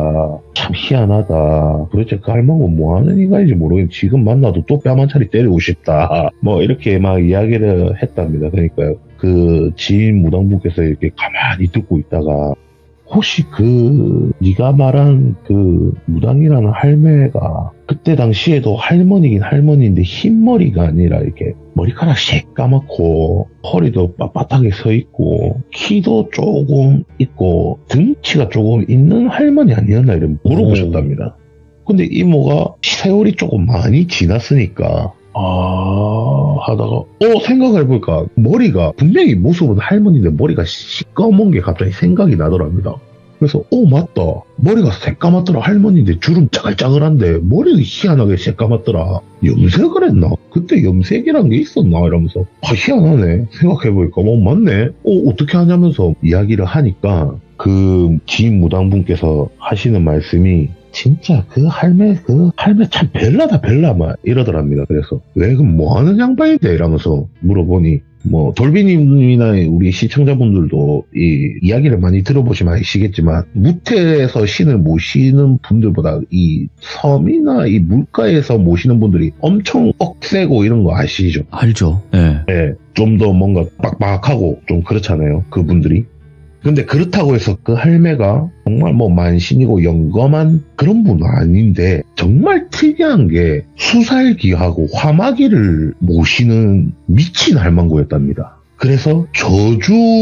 참 희한하다. 도대체 그 할망구 뭐 하는 인간인지 모르겠는데 지금 만나도 또 뺨 한 차리 때리고 싶다. 뭐 이렇게 막 이야기를 했답니다. 그러니까 그 지인 무당분께서 이렇게 가만히 듣고 있다가 혹시 그 네가 말한 그 무당이라는 할매가 그때 당시에도 할머니긴 할머니인데 흰머리가 아니라 이렇게 머리카락 새까맣고 허리도 빳빳하게 서 있고 키도 조금 있고 등치가 조금 있는 할머니 아니었나 이런 물어보셨답니다. 근데 이모가 세월이 조금 많이 지났으니까 하다가 생각해보니까 머리가 분명히 모습은 할머니인데 머리가 시꺼먼 게 갑자기 생각이 나더랍니다. 그래서 맞다 머리가 새까맣더라. 할머니인데 주름 짜글짜글한데 머리는 희한하게 새까맣더라. 염색을 했나? 그때 염색이란 게 있었나? 이러면서 희한하네. 생각해보니까 맞네. 어떻게 하냐면서 이야기를 하니까 그 지인 무당분께서 하시는 말씀이 진짜 그 할매 참 별나다 막 이러더랍니다. 그래서 왜 그럼 뭐 하는 양반인데 이러면서 물어보니 뭐 돌비님이나 우리 시청자분들도 이 이야기를 많이 들어보시면 아시겠지만 무태에서 신을 모시는 분들보다 이 섬이나 이 물가에서 모시는 분들이 엄청 억세고 이런 거 아시죠? 알죠. 네. 네, 좀 더 뭔가 빡빡하고 좀 그렇잖아요. 그분들이. 근데 그렇다고 해서 그 할매가 정말 뭐 만신이고 영검한 그런 분은 아닌데 정말 특이한 게 수살기하고 화마기를 모시는 미친 할망구였답니다. 그래서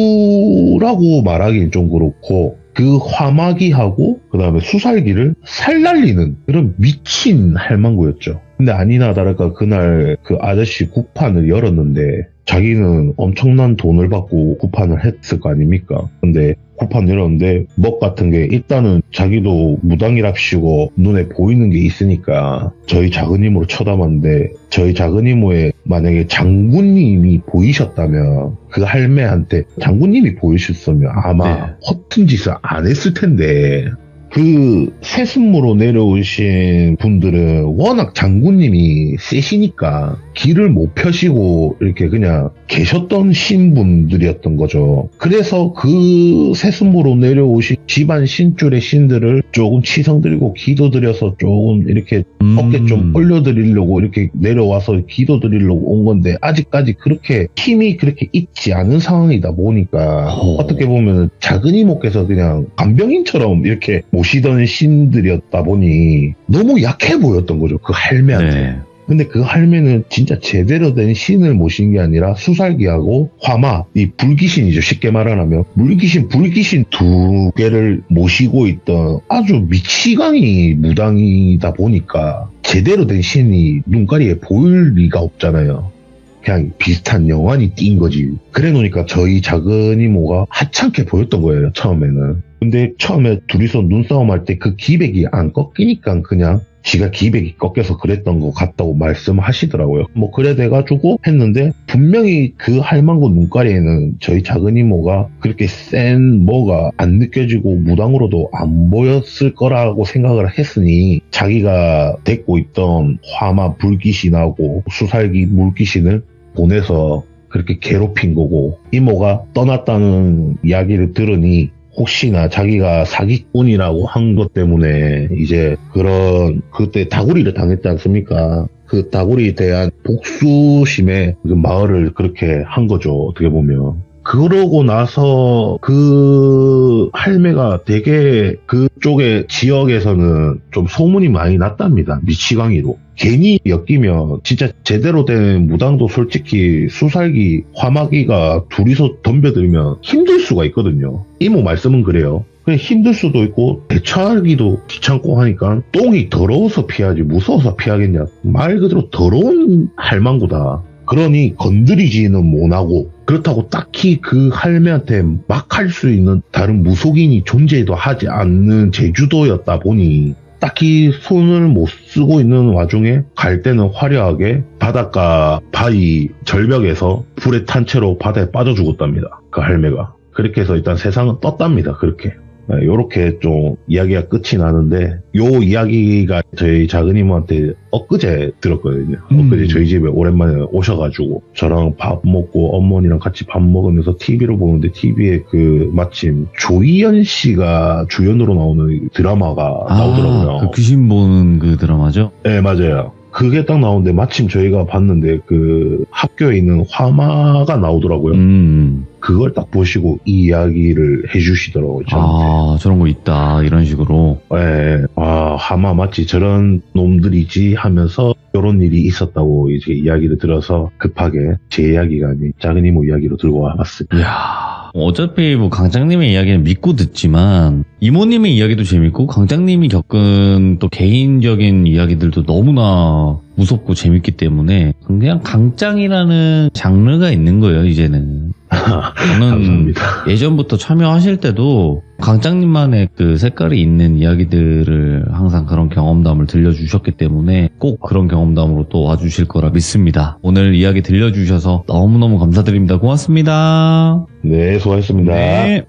저주라고 말하기는 좀 그렇고 그 화마기하고 그 다음에 수살기를 살날리는 그런 미친 할망구였죠. 근데 아니나 다를까 그날 그 아저씨 구판을 열었는데 자기는 엄청난 돈을 받고 구판을 했을 거 아닙니까? 근데 구판 열었는데 먹 같은 게 일단은 자기도 무당이랍시고 눈에 보이는 게 있으니까 저희 작은 이모로 쳐다봤는데 저희 작은 이모의 만약에 장군님이 보이셨다면 그 할매한테 장군님이 보이셨으면 아마 허튼 짓을 안 했을 텐데 그 세습무로 내려오신 분들은 워낙 장군님이 세시니까 길을 못 펴시고 이렇게 그냥 계셨던 신분들이었던 거죠. 그래서 그 세습무로 내려오신 집안 신줄의 신들을 조금 치성드리고 기도드려서 조금 이렇게 어깨 좀 올려드리려고 이렇게 내려와서 기도드리려고 온 건데 아직까지 그렇게 힘이 그렇게 있지 않은 상황이다 보니까 어떻게 보면 작은 이모께서 그냥 간병인처럼 이렇게 모시던 신들이었다 보니 너무 약해 보였던 거죠. 그 할매한테. 네. 근데 그 할매는 진짜 제대로 된 신을 모신 게 아니라 수살기하고 화마, 이 불귀신이죠. 쉽게 말하면 불귀신 두 개를 모시고 있던 아주 미치광이 무당이다 보니까 제대로 된 신이 눈가리에 보일 리가 없잖아요. 그냥 비슷한 영환이 띈 거지. 그래 놓으니까 저희 작은 이모가 하찮게 보였던 거예요, 처음에는. 근데 처음에 둘이서 눈싸움 할 때 그 기백이 안 꺾이니까 그냥 지가 기백이 꺾여서 그랬던 것 같다고 말씀하시더라고요. 뭐 그래 돼가지고 했는데 분명히 그 할망구 눈가리에는 저희 작은 이모가 그렇게 센 뭐가 안 느껴지고 무당으로도 안 보였을 거라고 생각을 했으니 자기가 데리고 있던 화마 불귀신하고 수살기 물귀신을 보내서 그렇게 괴롭힌 거고 이모가 떠났다는 이야기를 들으니 혹시나 자기가 사기꾼이라고 한 것 때문에 이제 그런 그때 다구리를 당했지 않습니까? 그 다구리에 대한 복수심에 그 마을을 그렇게 한 거죠. 어떻게 보면. 그러고 나서 그 할매가 되게 그쪽의 지역에서는 좀 소문이 많이 났답니다. 미치광이로. 괜히 엮이면 진짜 제대로 된 무당도 솔직히 수살기, 화마기가 둘이서 덤벼들면 힘들 수가 있거든요. 이모 말씀은 그래요. 그냥 힘들 수도 있고 대처하기도 귀찮고 하니까 똥이 더러워서 피하지 무서워서 피하겠냐. 말 그대로 더러운 할망구다. 그러니 건드리지는 못하고 그렇다고 딱히 그 할매한테 막 할 수 있는 다른 무속인이 존재도 하지 않는 제주도였다 보니 딱히 손을 못 쓰고 있는 와중에 갈 때는 화려하게 바닷가 바위 절벽에서 불에 탄 채로 바다에 빠져 죽었답니다. 그 할매가. 그렇게 해서 일단 세상은 떴답니다. 그렇게. 요렇게 좀 이야기가 끝이 나는데 요 이야기가 저희 작은이모한테 엊그제 들었거든요. 엊그제 저희 집에 오랜만에 오셔가지고 저랑 밥 먹고 어머니랑 같이 밥 먹으면서 TV를 보는데 TV에 그 마침 조이연 씨가 주연으로 나오는 드라마가 나오더라고요. 그 귀신 보는 그 드라마죠? 네, 맞아요. 그게 딱 나오는데 마침 저희가 봤는데 그 학교에 있는 화마가 나오더라고요. 그걸 딱 보시고 이 이야기를 해주시더라고요. 저한테. 저런 거 있다 이런 식으로. 네, 화마 맞지 저런 놈들이지 하면서 이런 일이 있었다고 이제 이야기를 들어서 급하게 제 이야기가 아닌 작은 이모 이야기로 들고 와봤습니다. 이야. 어차피 뭐 강장님의 이야기는 믿고 듣지만 이모님의 이야기도 재밌고 강장님이 겪은 또 개인적인 이야기들도 너무나 무섭고 재밌기 때문에 그냥 강장이라는 장르가 있는 거예요 이제는. 저는 감사합니다. 예전부터 참여하실 때도 강장님만의 그 색깔이 있는 이야기들을 항상 그런 경험담을 들려주셨기 때문에 꼭 그런 경험담으로 또 와주실 거라 믿습니다. 오늘 이야기 들려주셔서 너무너무 감사드립니다. 고맙습니다. 네, 수고하셨습니다. 네.